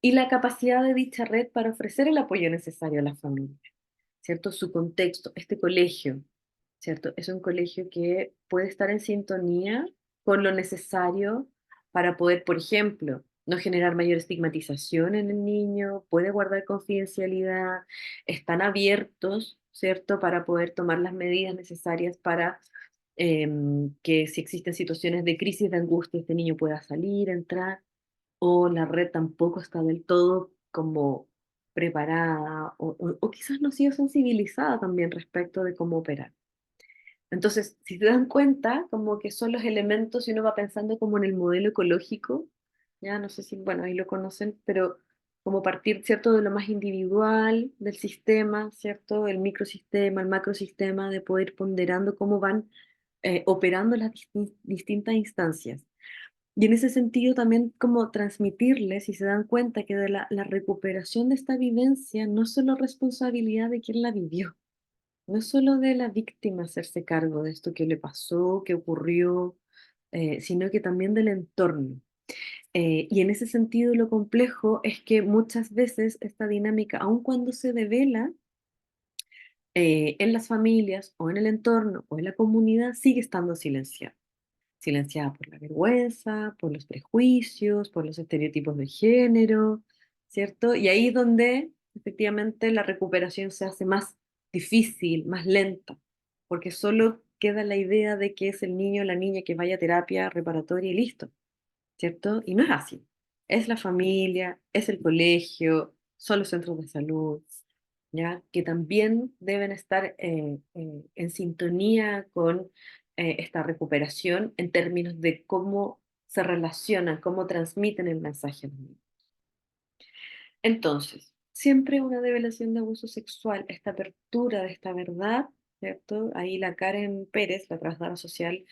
y la capacidad de dicha red para ofrecer el apoyo necesario a la familia, ¿cierto? Su contexto, este colegio, ¿cierto? Es un colegio que puede estar en sintonía con lo necesario para poder, por ejemplo, no generar mayor estigmatización en el niño, puede guardar confidencialidad, están abiertos, ¿cierto? Para poder tomar las medidas necesarias para que si existen situaciones de crisis, de angustia, este niño pueda salir, entrar, o la red tampoco está del todo como preparada, o quizás no ha sido sensibilizada también respecto de cómo operar. Entonces, si se dan cuenta, como que son los elementos, y uno va pensando como en el modelo ecológico, ya no sé si, bueno, ahí lo conocen, pero como partir, ¿cierto?, de lo más individual del sistema, ¿cierto?, el microsistema, el macrosistema, de poder ir ponderando cómo van operando las distintas instancias. Y en ese sentido también como transmitirles, si se dan cuenta, que de la recuperación de esta vivencia no es solo responsabilidad de quien la vivió, no es solo de la víctima hacerse cargo de esto que le pasó, que ocurrió, sino que también del entorno. Y en ese sentido lo complejo es que muchas veces esta dinámica, aun cuando se devela en las familias o en el entorno o en la comunidad, sigue estando silenciada. silenciada por la vergüenza, por los prejuicios, por los estereotipos de género, ¿cierto? Y ahí es donde efectivamente la recuperación se hace más difícil, más lenta, porque solo queda la idea de que es el niño o la niña que vaya a terapia reparatoria y listo, ¿cierto? Y no es así. Es la familia, es el colegio, son los centros de salud, ¿ya? Que también deben estar en sintonía con esta recuperación en términos de cómo se relacionan, cómo transmiten el mensaje a los niños. Entonces, siempre una develación de abuso sexual, esta apertura de esta verdad, ¿cierto? Ahí la Karen Pérez, la trabajadora social,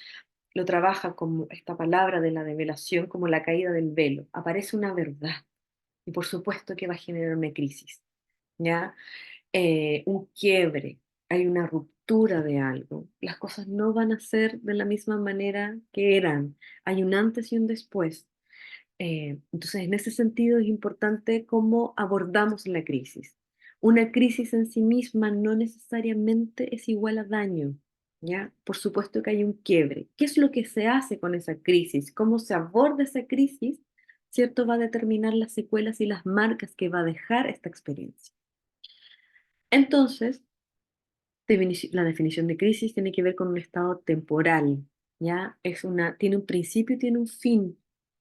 lo trabaja como esta palabra de la develación, como la caída del velo. Aparece una verdad y por supuesto que va a generar una crisis, ¿ya? Un quiebre, hay una ruptura de algo. Las cosas no van a ser de la misma manera que eran. Hay un antes y un después. Entonces, en ese sentido es importante cómo abordamos la crisis. Una crisis en sí misma no necesariamente es igual a daño, ¿ya? Por supuesto que hay un quiebre. ¿Qué es lo que se hace con esa crisis? ¿Cómo se aborda esa crisis? ¿Cierto? Va a determinar las secuelas y las marcas que va a dejar esta experiencia. Entonces, la definición de crisis tiene que ver con un estado temporal, ¿ya? Tiene un principio y tiene un fin.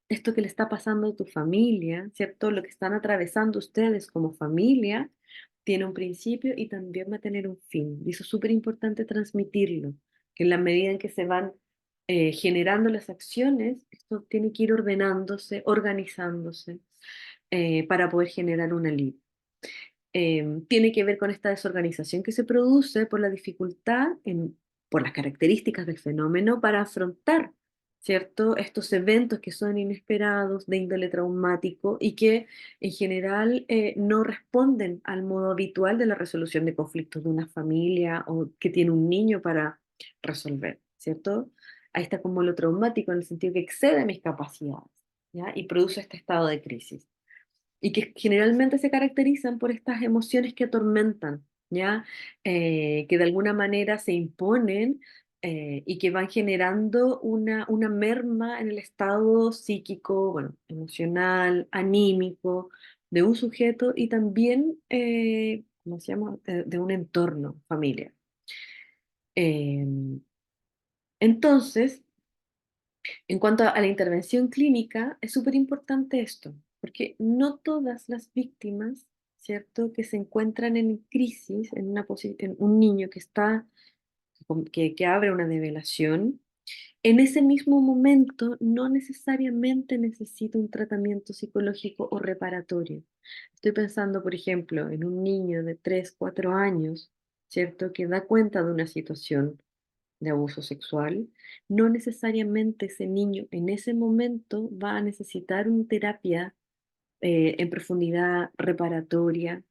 Esto que le está pasando a tu familia, ¿cierto? Lo que están atravesando ustedes como familia, tiene un principio y también va a tener un fin. Y eso es súper importante transmitirlo, que en la medida en que se van generando las acciones, esto tiene que ir ordenándose, organizándose, para poder generar un alivio. Tiene que ver con esta desorganización que se produce por la dificultad, por las características del fenómeno para afrontar, ¿cierto? Estos eventos que son inesperados, de índole traumático y que en general no responden al modo habitual de la resolución de conflictos de una familia o que tiene un niño para resolver, ¿cierto? Ahí está como lo traumático en el sentido que excede mis capacidades, ¿ya? Y produce este estado de crisis y que generalmente se caracterizan por estas emociones que atormentan, ¿ya? Que de alguna manera se imponen y que van generando una merma en el estado psíquico, bueno, emocional, anímico de un sujeto y también, ¿cómo se llama?, de un entorno familiar. Em, entonces, en cuanto a la intervención clínica, es súper importante esto, porque no todas las víctimas, ¿cierto?, que se encuentran en crisis, en un niño que está, que abre una develación, en ese mismo momento no necesariamente necesita un tratamiento psicológico o reparatorio. Estoy pensando, por ejemplo, en un niño de 3 4 años, ¿cierto?, que da cuenta de una situación de abuso sexual, no necesariamente ese niño en ese momento va a necesitar una terapia en profundidad reparatoria.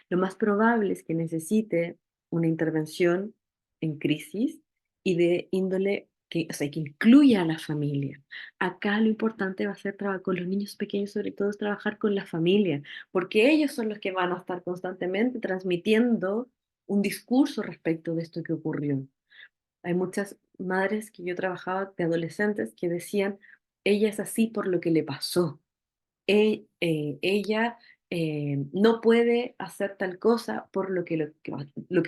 Lo más probable es que necesite una intervención en crisis y de índole que, o sea, que incluya a la familia. Acá lo importante va a ser trabajar con los niños pequeños, sobre todo es trabajar con la familia, porque ellos son los que van a estar constantemente transmitiendo un discurso respecto de esto que ocurrió. Hay muchas madres que yo trabajaba de adolescentes que decían, ella es así por lo que le pasó. Ella no puede hacer tal cosa por lo que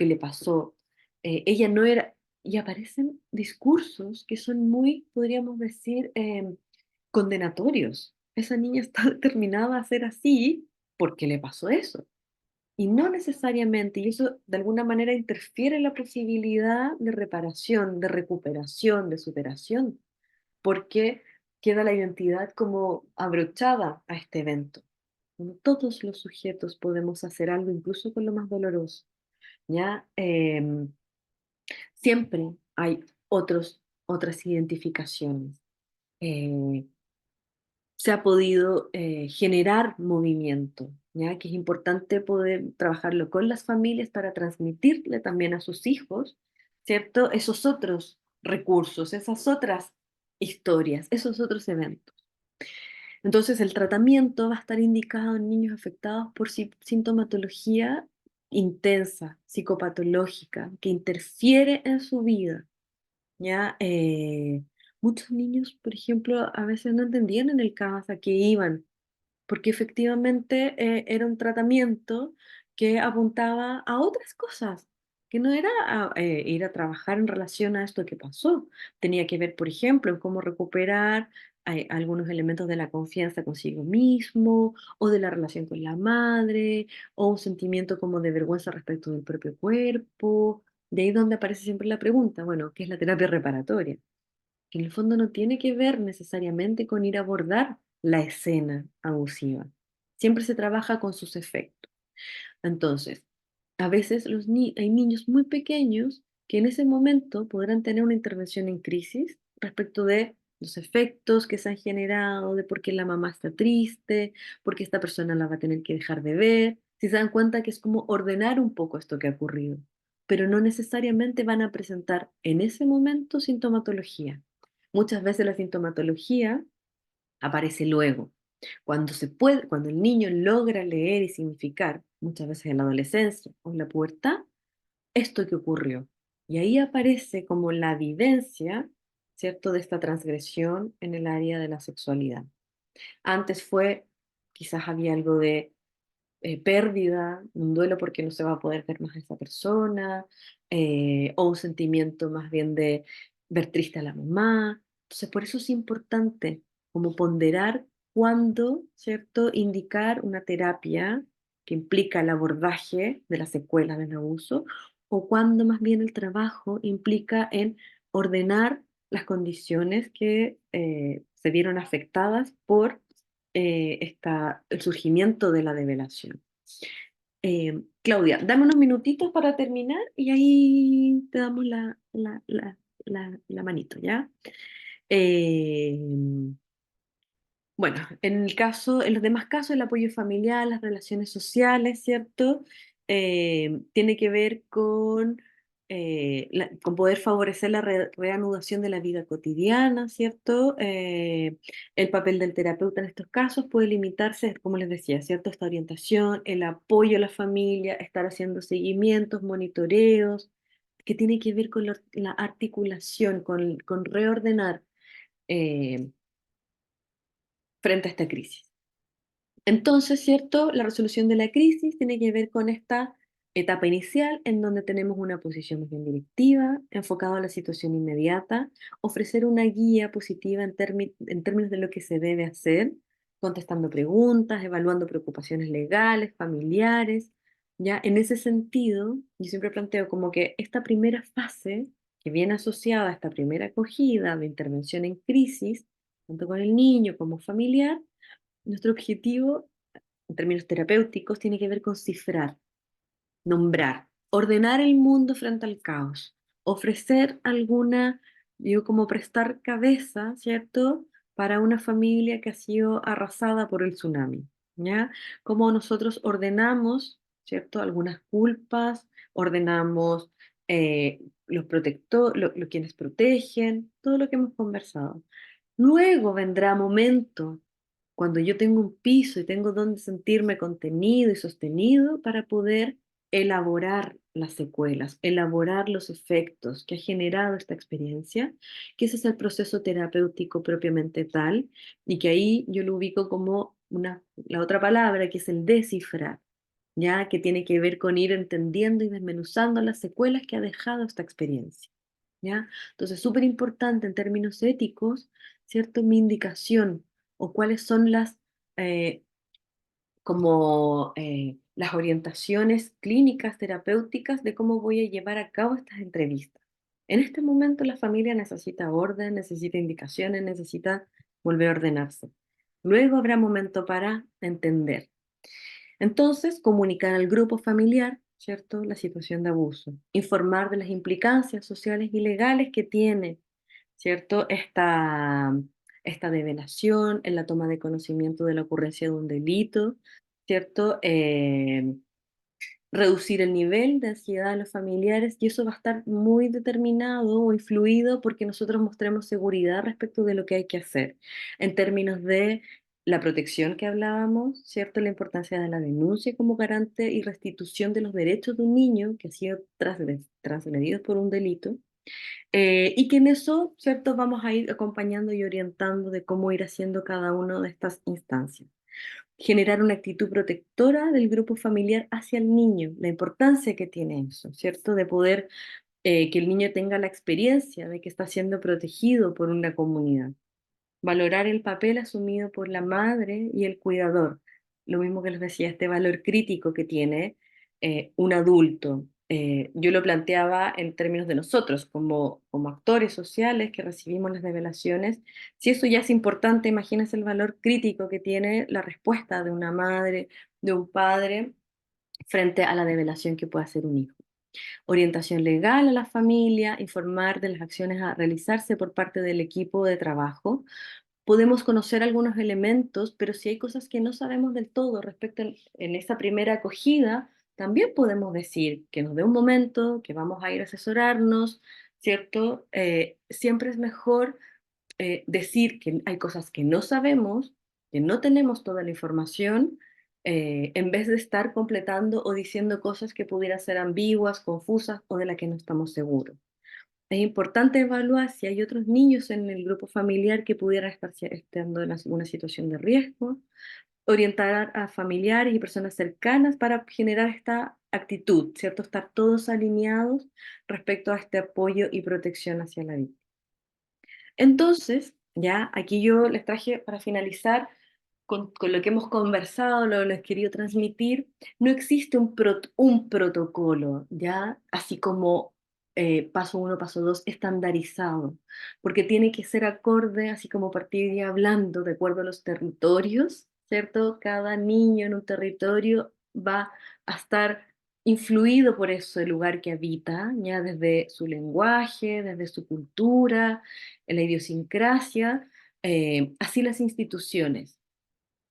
le pasó. Ella no era... Y aparecen discursos que son muy, podríamos decir, condenatorios. Esa niña está determinada a ser así porque le pasó eso. Y no necesariamente, y eso de alguna manera interfiere en la posibilidad de reparación, de recuperación, de superación, porque queda la identidad como abrochada a este evento. No todos los sujetos podemos hacer algo, incluso con lo más doloroso, ¿ya? Siempre hay otras identificaciones. Eh, Se ha podido generar movimiento, ¿ya? Que es importante poder trabajarlo con las familias para transmitirle también a sus hijos, ¿cierto? Esos otros recursos, esas otras historias, esos otros eventos. Entonces, el tratamiento va a estar indicado en niños afectados por sintomatología intensa, psicopatológica, que interfiere en su vida, ¿ya? muchos niños, por ejemplo, a veces no entendían en el CAS a qué iban, porque efectivamente era un tratamiento que apuntaba a otras cosas, que no era ir a trabajar en relación a esto que pasó. Tenía que ver, por ejemplo, en cómo recuperar algunos elementos de la confianza consigo mismo, o de la relación con la madre, o un sentimiento como de vergüenza respecto del propio cuerpo. De ahí donde aparece siempre la pregunta, bueno, ¿qué es la terapia reparatoria? Que en el fondo no tiene que ver necesariamente con ir a abordar la escena abusiva. Siempre se trabaja con sus efectos. Entonces, a veces hay niños muy pequeños que en ese momento podrán tener una intervención en crisis respecto de los efectos que se han generado, de por qué la mamá está triste, por qué esta persona la va a tener que dejar de ver. Si se dan cuenta que es como ordenar un poco esto que ha ocurrido, pero no necesariamente van a presentar en ese momento sintomatología. Muchas veces la sintomatología aparece luego. Cuando el niño logra leer y significar, muchas veces en la adolescencia o en la pubertad, esto que ocurrió. Y ahí aparece como la vivencia, ¿cierto?, de esta transgresión en el área de la sexualidad. Antes fue, quizás había algo de pérdida, un duelo porque no se va a poder ver más a esa persona, o un sentimiento más bien de ver triste a la mamá. Entonces, por eso es importante como ponderar cuándo, ¿cierto?, indicar una terapia que implica el abordaje de las secuelas del abuso, o cuándo más bien el trabajo implica en ordenar las condiciones que se vieron afectadas por el surgimiento de la develación. Claudia, dame unos minutitos para terminar y ahí te damos la manito, ¿ya? Eh, bueno, en los demás casos, el apoyo familiar, las relaciones sociales, ¿cierto? Tiene que ver con poder favorecer la reanudación de la vida cotidiana, ¿cierto? El papel del terapeuta en estos casos puede limitarse, como les decía, ¿cierto? Esta orientación, el apoyo a la familia, estar haciendo seguimientos, monitoreos, que tiene que ver con la articulación, con reordenar eh, frente a esta crisis. Entonces, ¿cierto? La resolución de la crisis tiene que ver con esta etapa inicial en donde tenemos una posición más bien directiva, enfocada a la situación inmediata, ofrecer una guía positiva en términos de lo que se debe hacer, contestando preguntas, evaluando preocupaciones legales, familiares. Ya, en ese sentido, yo siempre planteo como que esta primera fase, que viene asociada a esta primera acogida de intervención en crisis, tanto con el niño como familiar, nuestro objetivo, en términos terapéuticos, tiene que ver con cifrar, nombrar, ordenar el mundo frente al caos, ofrecer alguna, digo, como prestar cabeza, ¿cierto?, para una familia que ha sido arrasada por el tsunami, ¿ya? Cómo nosotros ordenamos, ¿cierto?, algunas culpas, ordenamos quienes protegen, todo lo que hemos conversado. Luego vendrá momento cuando yo tengo un piso y tengo donde sentirme contenido y sostenido para poder elaborar las secuelas, elaborar los efectos que ha generado esta experiencia, que ese es el proceso terapéutico propiamente tal, y que ahí yo lo ubico como la otra palabra, que es el descifrar, ya que tiene que ver con ir entendiendo y desmenuzando las secuelas que ha dejado esta experiencia. ¿Ya? Entonces, súper importante en términos éticos, ¿cierto? Mi indicación o cuáles son eh, las orientaciones clínicas, terapéuticas de cómo voy a llevar a cabo estas entrevistas. En este momento la familia necesita orden, necesita indicaciones, necesita volver a ordenarse. Luego habrá momento para entender. Entonces, comunicar al grupo familiar, ¿cierto?, la situación de abuso, informar de las implicancias sociales y legales que tiene, ¿cierto?, esta develación en la toma de conocimiento de la ocurrencia de un delito, ¿cierto? Reducir el nivel de ansiedad de los familiares y eso va a estar muy determinado o influido porque nosotros mostremos seguridad respecto de lo que hay que hacer en términos de la protección que hablábamos, ¿cierto? La importancia de la denuncia como garante y restitución de los derechos de un niño que ha sido transgredido por un delito, Y que en eso, ¿cierto? Vamos a ir acompañando y orientando de cómo ir haciendo cada una de estas instancias. Generar una actitud protectora del grupo familiar hacia el niño, la importancia que tiene eso, ¿cierto? De poder que el niño tenga la experiencia de que está siendo protegido por una comunidad. Valorar el papel asumido por la madre y el cuidador. Lo mismo que les decía, este valor crítico que tiene un adulto. Yo lo planteaba en términos de nosotros, como actores sociales que recibimos las revelaciones. Si eso ya es importante, imagínense el valor crítico que tiene la respuesta de una madre, de un padre, frente a la revelación que puede hacer un hijo. Orientación legal a la familia, informar de las acciones a realizarse por parte del equipo de trabajo. Podemos conocer algunos elementos, pero si hay cosas que no sabemos del todo respecto en esa primera acogida, también podemos decir que nos dé un momento, que vamos a ir a asesorarnos, ¿cierto? Siempre es mejor decir que hay cosas que no sabemos, que no tenemos toda la información, en vez de estar completando o diciendo cosas que pudieran ser ambiguas, confusas o de las que no estamos seguros. Es importante evaluar si hay otros niños en el grupo familiar que pudieran estar estando en alguna situación de riesgo, orientar a familiares y personas cercanas para generar esta actitud, ¿cierto? Estar todos alineados respecto a este apoyo y protección hacia la vida. Entonces, ya aquí yo les traje para finalizar con lo que hemos conversado, lo que les he querido transmitir, no existe un protocolo, ya así como paso uno, paso dos, estandarizado, porque tiene que ser acorde, así como partir ya hablando, de acuerdo a los territorios, ¿cierto? Cada niño en un territorio va a estar influido por ese lugar que habita, ya desde su lenguaje, desde su cultura, la idiosincrasia, así las instituciones.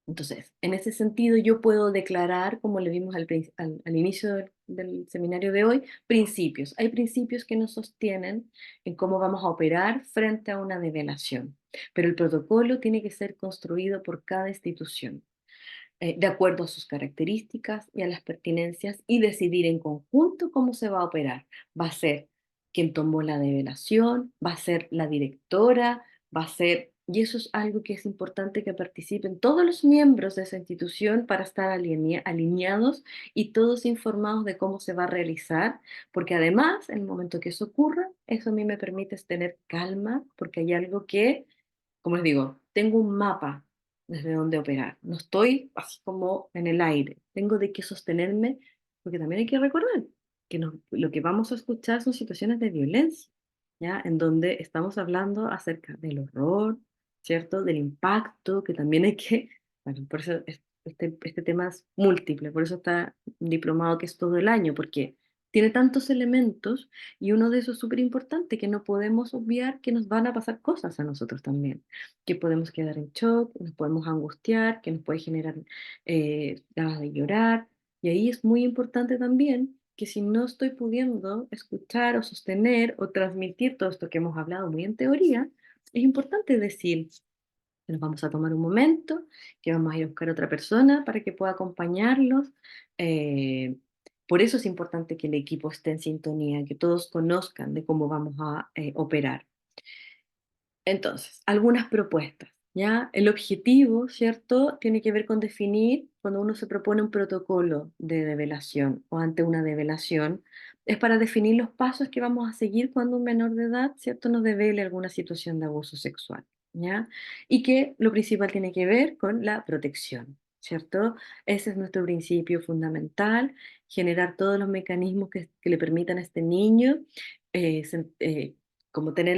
Entonces, en ese sentido, yo puedo declarar, como le vimos al inicio del seminario de hoy, principios. Hay principios que nos sostienen en cómo vamos a operar frente a una develación, pero el protocolo tiene que ser construido por cada institución de acuerdo a sus características y a las pertinencias y decidir en conjunto cómo se va a operar. Va a ser quien tomó la develación, va a ser la directora, va a ser, y eso es algo que es importante que participen todos los miembros de esa institución para estar alineados y todos informados de cómo se va a realizar, porque además, en el momento que eso ocurra, eso a mí me permite tener calma, porque hay algo que, como les digo, tengo un mapa desde donde operar. No estoy así como en el aire. Tengo de qué sostenerme, porque también hay que recordar que lo que vamos a escuchar son situaciones de violencia, ¿ya? En donde estamos hablando acerca del horror, ¿cierto? Del impacto, que también hay que, bueno, por eso este tema es múltiple, por eso está un diplomado que es todo el año, porque tiene tantos elementos y uno de esos es súper importante, que no podemos obviar que nos van a pasar cosas a nosotros también, que podemos quedar en shock, nos podemos angustiar, que nos puede generar ganas de llorar. Y ahí es muy importante también que si no estoy pudiendo escuchar o sostener o transmitir todo esto que hemos hablado muy en teoría, es importante decir que nos vamos a tomar un momento, que vamos a ir a buscar a otra persona para que pueda acompañarlos. eh, por eso es importante que el equipo esté en sintonía, que todos conozcan de cómo vamos a operar. Entonces, algunas propuestas, ¿ya? El objetivo, ¿cierto? Tiene que ver con definir cuando uno se propone un protocolo de develación o ante una develación, es para definir los pasos que vamos a seguir cuando un menor de edad, ¿cierto? Nos devele alguna situación de abuso sexual, ¿ya? Y que lo principal tiene que ver con la protección, ¿cierto? Ese es nuestro principio fundamental, generar todos los mecanismos que le permitan a este niño como tener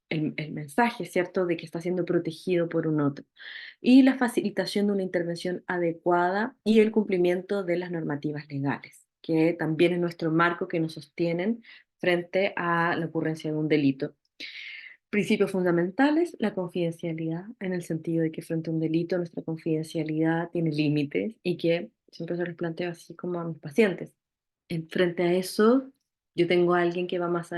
el mensaje, ¿cierto?, de que está siendo protegido por un otro. Y la facilitación de una intervención adecuada y el cumplimiento de las normativas legales, que también es nuestro marco que nos sostienen frente a la ocurrencia de un delito. Principios fundamentales, la confidencialidad, en el sentido de que frente a un delito nuestra confidencialidad tiene límites y que siempre se los planteo así como a mis pacientes. Frente a eso, yo tengo a alguien que va más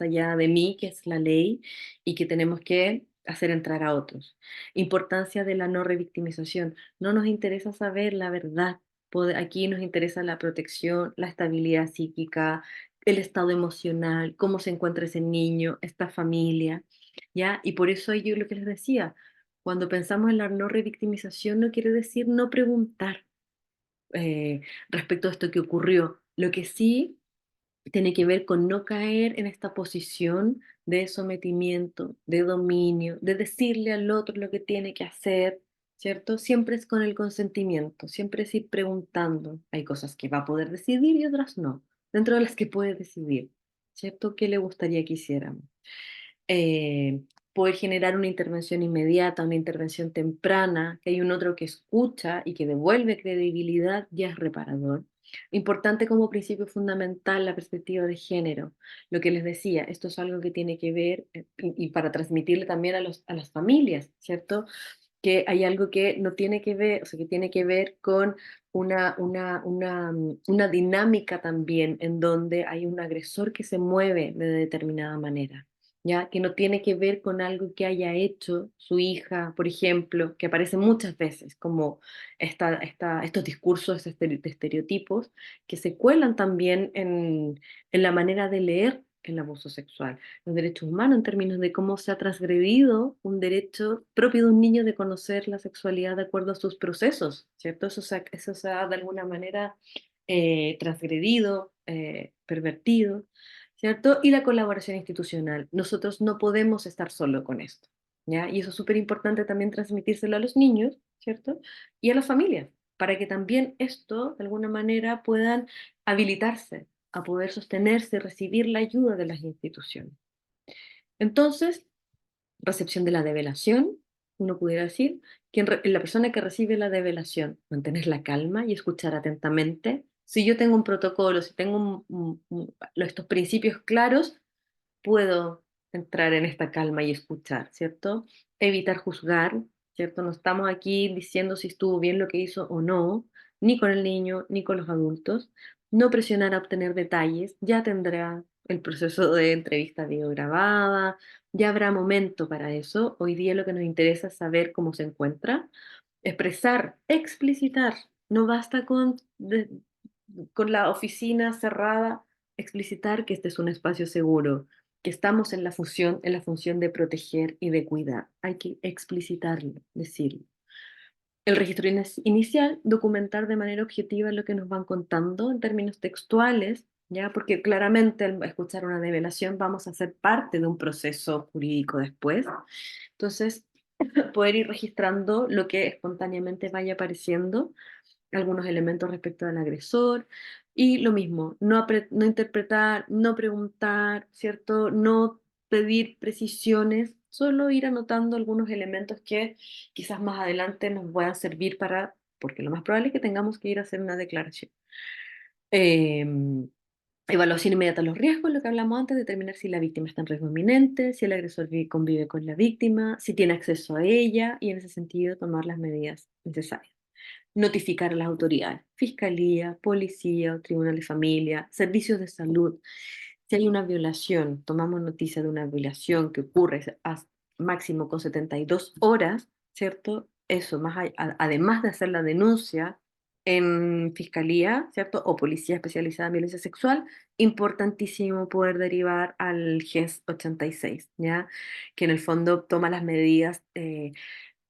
allá de mí, que es la ley, y que tenemos que hacer entrar a otros. Importancia de la no revictimización. No nos interesa saber la verdad. Aquí nos interesa la protección, la estabilidad psíquica, el estado emocional, cómo se encuentra ese niño, esta familia, ¿ya? Y por eso yo lo que les decía, cuando pensamos en la no revictimización no quiere decir no preguntar eh, respecto a esto que ocurrió. Lo que sí tiene que ver con no caer en esta posición de sometimiento, de dominio, de decirle al otro lo que tiene que hacer, ¿cierto? Siempre es con el consentimiento, siempre es ir preguntando. Hay cosas que va a poder decidir y otras no, dentro de las que puede decidir, ¿cierto? ¿Qué le gustaría que hiciéramos? eh, Poder generar una intervención inmediata, una intervención temprana, que hay un otro que escucha y que devuelve credibilidad, ya es reparador. Importante como principio fundamental la perspectiva de género. Lo que les decía, esto es algo que tiene que ver, y para transmitirle también a a las familias, ¿cierto? Que hay algo que no tiene que ver, o sea, que tiene que ver con una dinámica también en donde hay un agresor que se mueve de determinada manera, ¿ya? Que no tiene que ver con algo que haya hecho su hija, por ejemplo, que aparece muchas veces, como estos discursos de estereotipos que se cuelan también en la manera de leer el abuso sexual, los derechos humanos en términos de cómo se ha transgredido un derecho propio de un niño de conocer la sexualidad de acuerdo a sus procesos, ¿cierto? Eso se ha de alguna manera transgredido, pervertido, ¿cierto? Y la colaboración institucional. Nosotros no podemos estar solo con esto, ¿ya? Y eso es súper importante también transmitírselo a los niños, ¿cierto? Y a las familias, para que también esto, de alguna manera, puedan habilitarse a poder sostenerse y recibir la ayuda de las instituciones. Entonces, recepción de la develación, uno pudiera decir, la persona que recibe la develación, mantener la calma y escuchar atentamente. Si yo tengo un protocolo, si tengo estos principios claros, puedo entrar en esta calma y escuchar, ¿cierto? Evitar juzgar, ¿cierto? No estamos aquí diciendo si estuvo bien lo que hizo o no, ni con el niño, ni con los adultos. No presionar a obtener detalles, ya tendrá el proceso de entrevista videograbada, ya habrá momento para eso. Hoy día lo que nos interesa es saber cómo se encuentra, expresar, explicitar. No basta con la oficina cerrada, explicitar que este es un espacio seguro, que estamos en la función de proteger y de cuidar. Hay que explicitarlo, decirlo. El registro inicial, documentar de manera objetiva lo que nos van contando en términos textuales, ¿ya? Porque claramente al escuchar una develación vamos a ser parte de un proceso jurídico después. Entonces, poder ir registrando lo que espontáneamente vaya apareciendo, algunos elementos respecto al agresor, y lo mismo, no interpretar, no preguntar, ¿cierto? No pedir precisiones, solo ir anotando algunos elementos que quizás más adelante nos puedan servir para, porque lo más probable es que tengamos que ir a hacer una declaración. Em, Evaluación inmediata de los riesgos, lo que hablamos antes, determinar si la víctima está en riesgo inminente, si el agresor convive con la víctima, si tiene acceso a ella y en ese sentido tomar las medidas necesarias. Notificar a las autoridades, fiscalía, policía, tribunal de familia, servicios de salud. Si hay una violación, tomamos noticia de una violación que ocurre máximo con 72 horas, ¿cierto? Eso, además de hacer la denuncia en fiscalía, ¿cierto? O policía especializada en violencia sexual, importantísimo poder derivar al GES 86, ¿ya? Que en el fondo toma las medidas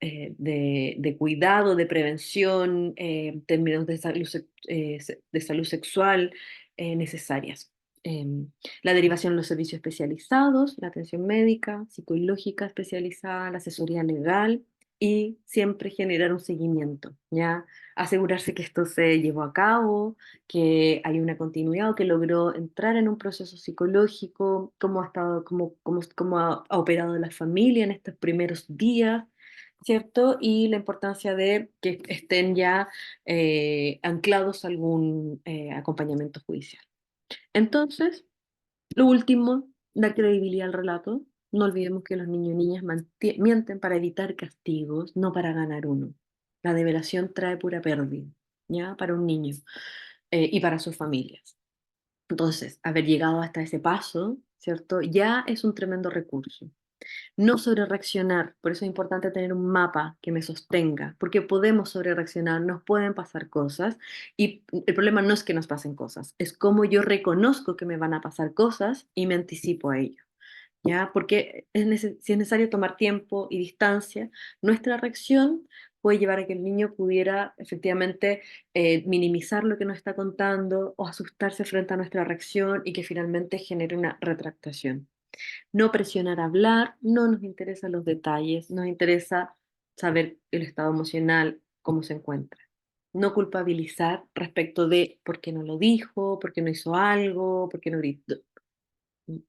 de cuidado, de prevención, en términos de de salud sexual necesarias. La derivación en los servicios especializados, la atención médica, psicológica especializada, la asesoría legal y siempre generar un seguimiento, ¿ya? Asegurarse que esto se llevó a cabo, que hay una continuidad o que logró entrar en un proceso psicológico, cómo ha estado, cómo ha operado la familia en estos primeros días, ¿cierto? Y la importancia de que estén ya anclados a algún acompañamiento judicial. Entonces, lo último, dar credibilidad al relato. No olvidemos que los niños y niñas mienten para evitar castigos, no para ganar uno. La develación trae pura pérdida, ¿ya? Para un niño y para sus familias. Entonces, haber llegado hasta ese paso, ¿cierto? Ya es un tremendo recurso. No sobre reaccionar, por eso es importante tener un mapa que me sostenga, porque podemos sobre reaccionar, nos pueden pasar cosas y el problema no es que nos pasen cosas, es cómo yo reconozco que me van a pasar cosas y me anticipo a ello. ¿Ya? Porque si es necesario tomar tiempo y distancia, nuestra reacción puede llevar a que el niño pudiera efectivamente minimizar lo que nos está contando o asustarse frente a nuestra reacción y que finalmente genere una retractación. No presionar a hablar, no nos interesan los detalles, nos interesa saber el estado emocional, cómo se encuentra. No culpabilizar respecto de por qué no lo dijo, por qué no hizo algo, por qué no gritó.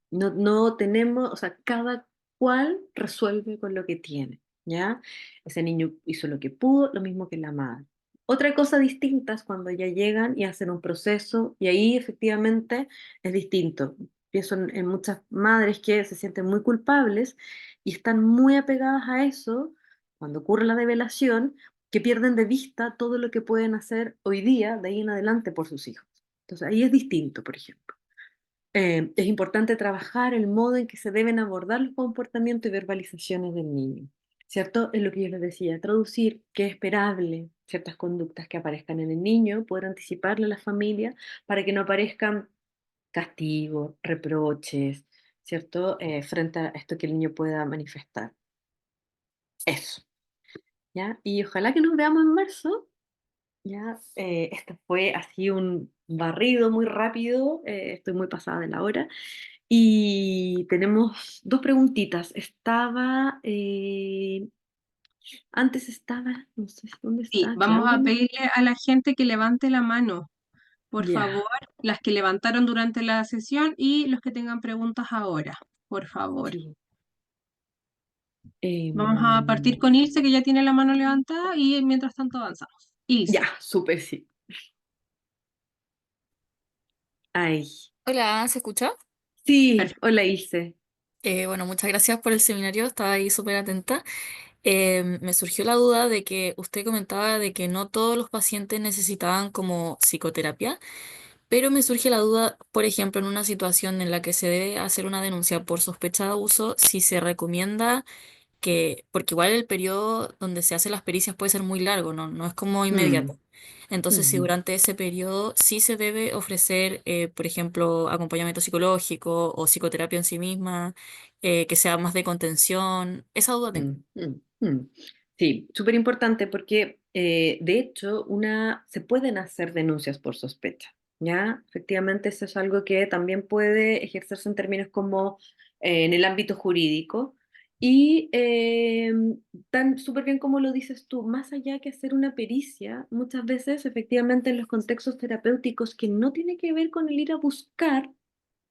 No, no tenemos, o sea, cada cual resuelve con lo que tiene, ¿ya? Ese niño hizo lo que pudo, lo mismo que la madre. Otra cosa distinta es cuando ya llegan y hacen un proceso y ahí efectivamente es distinto. Pienso en muchas madres que se sienten muy culpables y están muy apegadas a eso cuando ocurre la develación, que pierden de vista todo lo que pueden hacer hoy día, de ahí en adelante, por sus hijos. Entonces ahí es distinto, por ejemplo. Es importante trabajar el modo en que se deben abordar los comportamientos y verbalizaciones del niño, ¿cierto? Es lo que yo les decía, traducir qué es esperable, ciertas conductas que aparezcan en el niño, poder anticiparle a la familia para que no aparezcan castigos, reproches, ¿cierto? Frente a esto que el niño pueda manifestar. Eso, ¿ya? Y ojalá que nos veamos en marzo. Ya, esto fue así un barrido muy rápido, estoy muy pasada de la hora. Y tenemos dos preguntitas. Antes estaba, no sé dónde Sí, está, vamos a Claudia. pedirle a la gente que levante la mano, por Ya, favor, las que levantaron durante la sesión y los que tengan preguntas ahora, por favor. sí. Vamos a partir con Ilse, que ya tiene la mano levantada, y mientras tanto avanzamos. Ya, Ilse. súper sí. Ay. Hola, ¿se escucha? Sí, Perfecto. hola Ilse. Bueno, muchas gracias por el seminario, estaba ahí súper atenta. Me surgió la duda de que usted comentaba de que no todos los pacientes necesitaban como psicoterapia, pero me surge la duda, por ejemplo, en una situación en la que se debe hacer una denuncia por sospecha de abuso, si se recomienda que, porque igual el periodo donde se hacen las pericias puede ser muy largo, ¿no? No es como Mm, inmediato. Entonces, si ujú, durante ese periodo sí se debe ofrecer, por ejemplo, acompañamiento psicológico o psicoterapia en sí misma, que sea más de contención, esa duda tengo. mm. Sí, súper importante porque de hecho se pueden hacer denuncias por sospecha, ¿ya? Efectivamente, eso es algo que también puede ejercerse en términos como en el ámbito jurídico y tan súper bien como lo dices tú, más allá que hacer una pericia, muchas veces efectivamente en los contextos terapéuticos que no tiene que ver con el ir a buscar,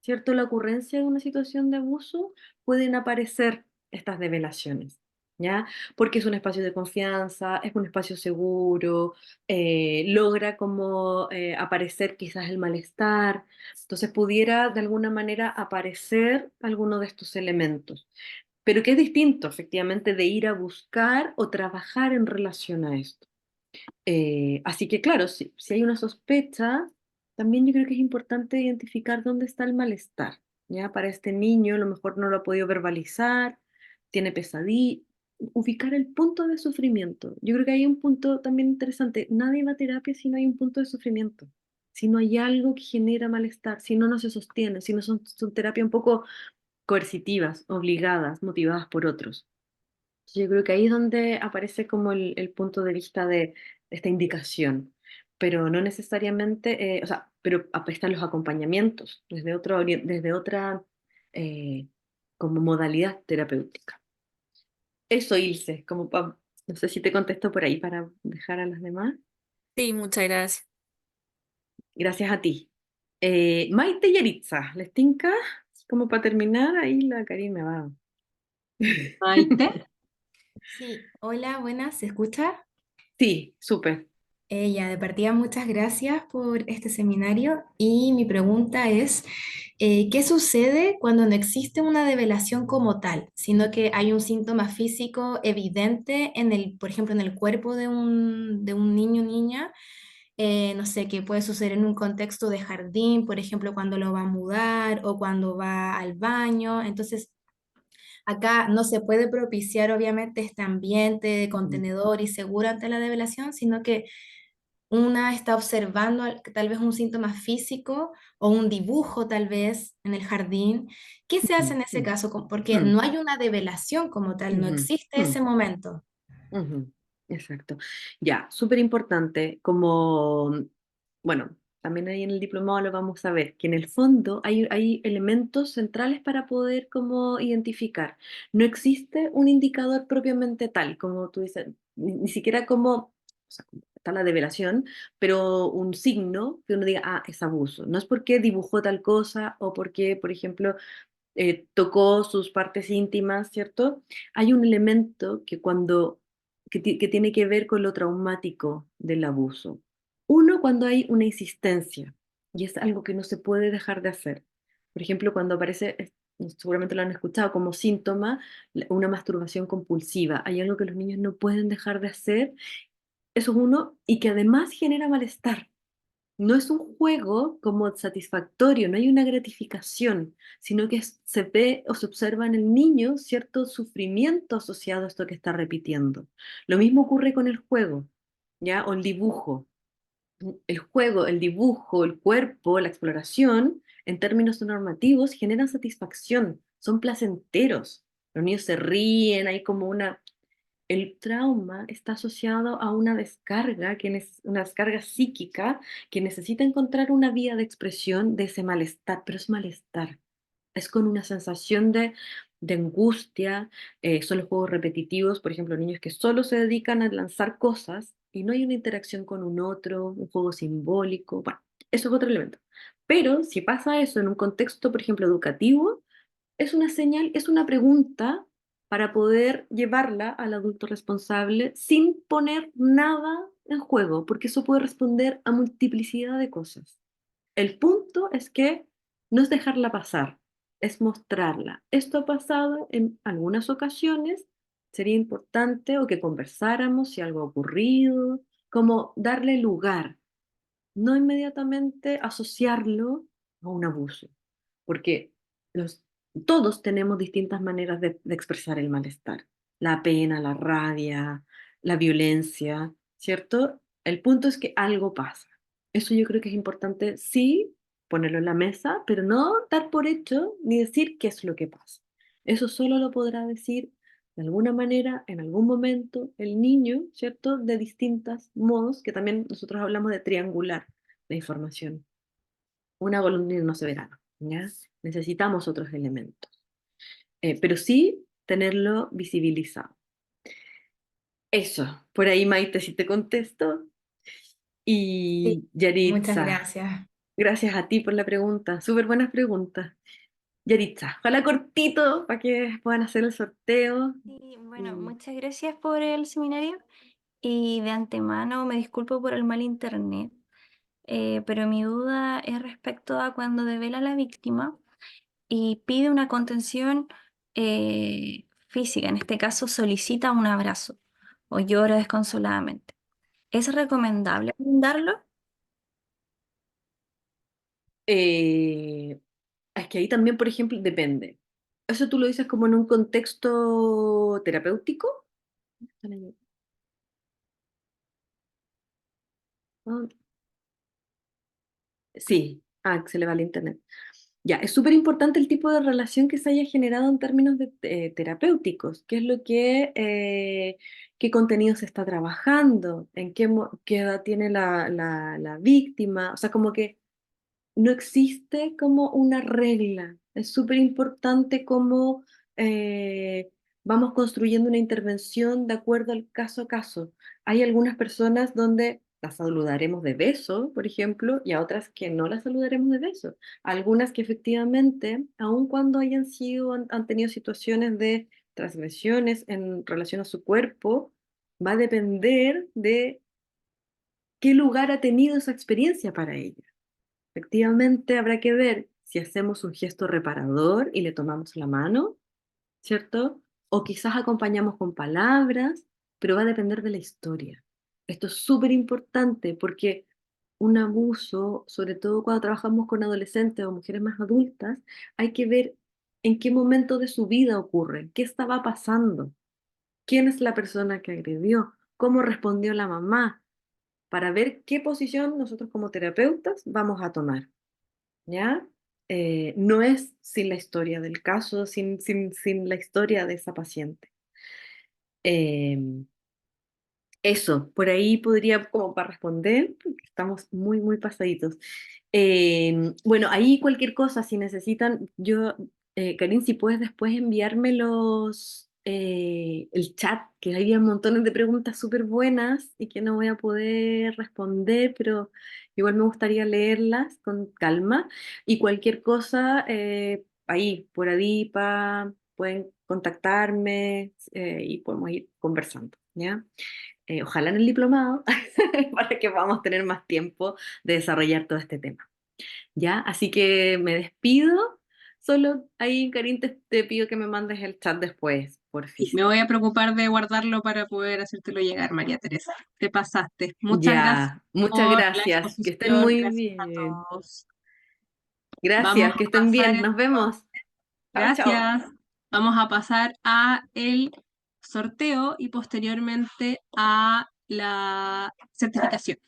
¿cierto? La ocurrencia de una situación de abuso, pueden aparecer estas develaciones, ¿ya? Porque es un espacio de confianza, es un espacio seguro, logra como aparecer quizás el malestar, entonces pudiera de alguna manera aparecer alguno de estos elementos, pero que es distinto efectivamente de ir a buscar o trabajar en relación a esto. Así que claro, si hay una sospecha, también yo creo que es importante identificar dónde está el malestar, ¿ya? Para este niño a lo mejor no lo ha podido verbalizar, tiene pesadilla, ubicar el punto de sufrimiento. Yo creo que hay un punto también interesante, nadie va a terapia si no hay un punto de sufrimiento, si no hay algo que genera malestar, si no se sostiene, si no son terapias un poco coercitivas, obligadas, motivadas por otros. Yo creo que ahí es donde aparece como el punto de vista de esta indicación, pero no necesariamente, o sea, pero están los acompañamientos desde otra eh, como modalidad terapéutica. Eso, Ilse, no sé si te contesto por ahí para dejar a las demás. Sí, muchas gracias. Gracias a ti. Maite y Yaritza, ¿les tinca? Como para terminar, ahí la Karina me va. Maite. Sí, hola, buenas, ¿se escucha? Sí, súper. Ya, de partida, muchas gracias por este seminario y mi pregunta es, ¿qué sucede cuando no existe una develación como tal, sino que hay un síntoma físico evidente en el, por ejemplo, en el cuerpo de un niño o niña? No sé, qué puede suceder en un contexto de jardín, por ejemplo, cuando lo va a mudar o cuando va al baño. Entonces, acá no se puede propiciar obviamente este ambiente de Ujú, contenedor y seguro ante la develación, sino que una está observando tal vez un síntoma físico o un dibujo tal vez en el jardín. ¿Qué se hace ujú, en ese caso? Porque ujú, no hay una develación como tal, no ujú, existe ujú, ese momento. ujú. Exacto. Ya, súper importante, como, bueno, también ahí en el diplomado lo vamos a ver, que en el fondo hay elementos centrales para poder como identificar. No existe un indicador propiamente tal, como tú dices, ni siquiera como, o sea, como está la develación, pero un signo que uno diga, ah, es abuso. No es porque dibujó tal cosa o porque, por ejemplo, tocó sus partes íntimas, ¿cierto? Hay un elemento que que tiene que ver con lo traumático del abuso. Uno, cuando hay una insistencia, y es algo que no se puede dejar de hacer. Por ejemplo, cuando aparece, seguramente lo han escuchado, como síntoma, una masturbación compulsiva. Hay algo que los niños no pueden dejar de hacer, eso es uno, y que además genera malestar. No es un juego como satisfactorio, no hay una gratificación, sino que se ve o se observa en el niño cierto sufrimiento asociado a esto que está repitiendo. Lo mismo ocurre con el juego, ¿ya? O el dibujo. El juego, el dibujo, el cuerpo, la exploración, en términos normativos, generan satisfacción, son placenteros. Los niños se ríen, hay como una el trauma está asociado a una descarga, una descarga psíquica que necesita encontrar una vía de expresión de ese malestar, pero es malestar. Es con una sensación de angustia, son los juegos repetitivos, por ejemplo, niños que solo se dedican a lanzar cosas y no hay una interacción con un otro, un juego simbólico, bueno, eso es otro elemento. Pero si pasa eso en un contexto, por ejemplo, educativo, es una señal, es una pregunta para poder llevarla al adulto responsable sin poner nada en juego, porque eso puede responder a multiplicidad de cosas. El punto es que no es dejarla pasar, es mostrarla. Esto ha pasado en algunas ocasiones, sería importante o que conversáramos si algo ha ocurrido, como darle lugar, no inmediatamente asociarlo a un abuso, porque los, todos tenemos distintas maneras de expresar el malestar, la pena, la rabia, la violencia, ¿cierto? El punto es que algo pasa. Eso yo creo que es importante, sí, ponerlo en la mesa, pero no dar por hecho ni decir qué es lo que pasa. Eso solo lo podrá decir de alguna manera, en algún momento, el niño, ¿cierto? De distintos modos, que también nosotros hablamos de triangular la información. Una golondrina no se verá, ¿ya? Necesitamos otros elementos. Pero sí tenerlo visibilizado. Eso, por ahí Maite, si te contesto. Sí, Y muchas Yaritza, gracias. gracias a ti por la pregunta, súper buenas preguntas. Yaritza, ojalá cortito para que puedan hacer el sorteo. Sí, bueno, Y, muchas gracias por el seminario y de antemano me disculpo por el mal internet, pero mi duda es respecto a cuando devela a la víctima y pide una contención física, en este caso solicita un abrazo o llora desconsoladamente. ¿Es recomendable darlo? eh, es que ahí también, por ejemplo, depende. ¿Eso tú lo dices como en un contexto terapéutico? Ah, sí, se le va el internet. Ya, es súper importante el tipo de relación que se haya generado en términos terapéuticos, qué es lo qué contenido se está trabajando, en qué edad tiene la víctima, o sea, como que no existe como una regla. Es súper importante cómo vamos construyendo una intervención de acuerdo al caso a caso. Hay algunas personas donde las saludaremos de beso, por ejemplo, y a otras que no las saludaremos de beso. Algunas que efectivamente, aun cuando hayan han tenido situaciones de transgresiones en relación a su cuerpo, va a depender de qué lugar ha tenido esa experiencia para ella. Efectivamente, habrá que ver si hacemos un gesto reparador y le tomamos la mano, ¿cierto? O quizás acompañamos con palabras, pero va a depender de la historia. Esto es súper importante porque un abuso, sobre todo cuando trabajamos con adolescentes o mujeres más adultas, hay que ver en qué momento de su vida ocurre, qué estaba pasando, quién es la persona que agredió, cómo respondió la mamá, para ver qué posición nosotros como terapeutas vamos a tomar, ¿ya? No es sin la historia del caso, sin la historia de esa paciente. Em, Eso, por ahí podría, como para responder, porque estamos muy pasaditos. Bueno, ahí cualquier cosa, si necesitan, Karin, si puedes después enviarme el chat, que había montones de preguntas súper buenas y que no voy a poder responder, pero igual me gustaría leerlas con calma. Y cualquier cosa, ahí, por Adipa, pueden contactarme, y podemos ir conversando, ¿ya? Ojalá en el diplomado, para que podamos tener más tiempo de desarrollar todo este tema. ¿Ya? Así que me despido. Solo ahí, Karin, te pido que me mandes el chat después, Y porfis. me voy a preocupar de guardarlo para poder hacértelo llegar, María Teresa. Te pasaste. Muchas gracias Ya, muchas por la gracias. Que estén exposición. muy Gracias a bien. todos. Vamos Gracias, que a estén pasar bien. Nos vemos. Chao, chao. gracias. Vamos a pasar a el sorteo y posteriormente a la certificación.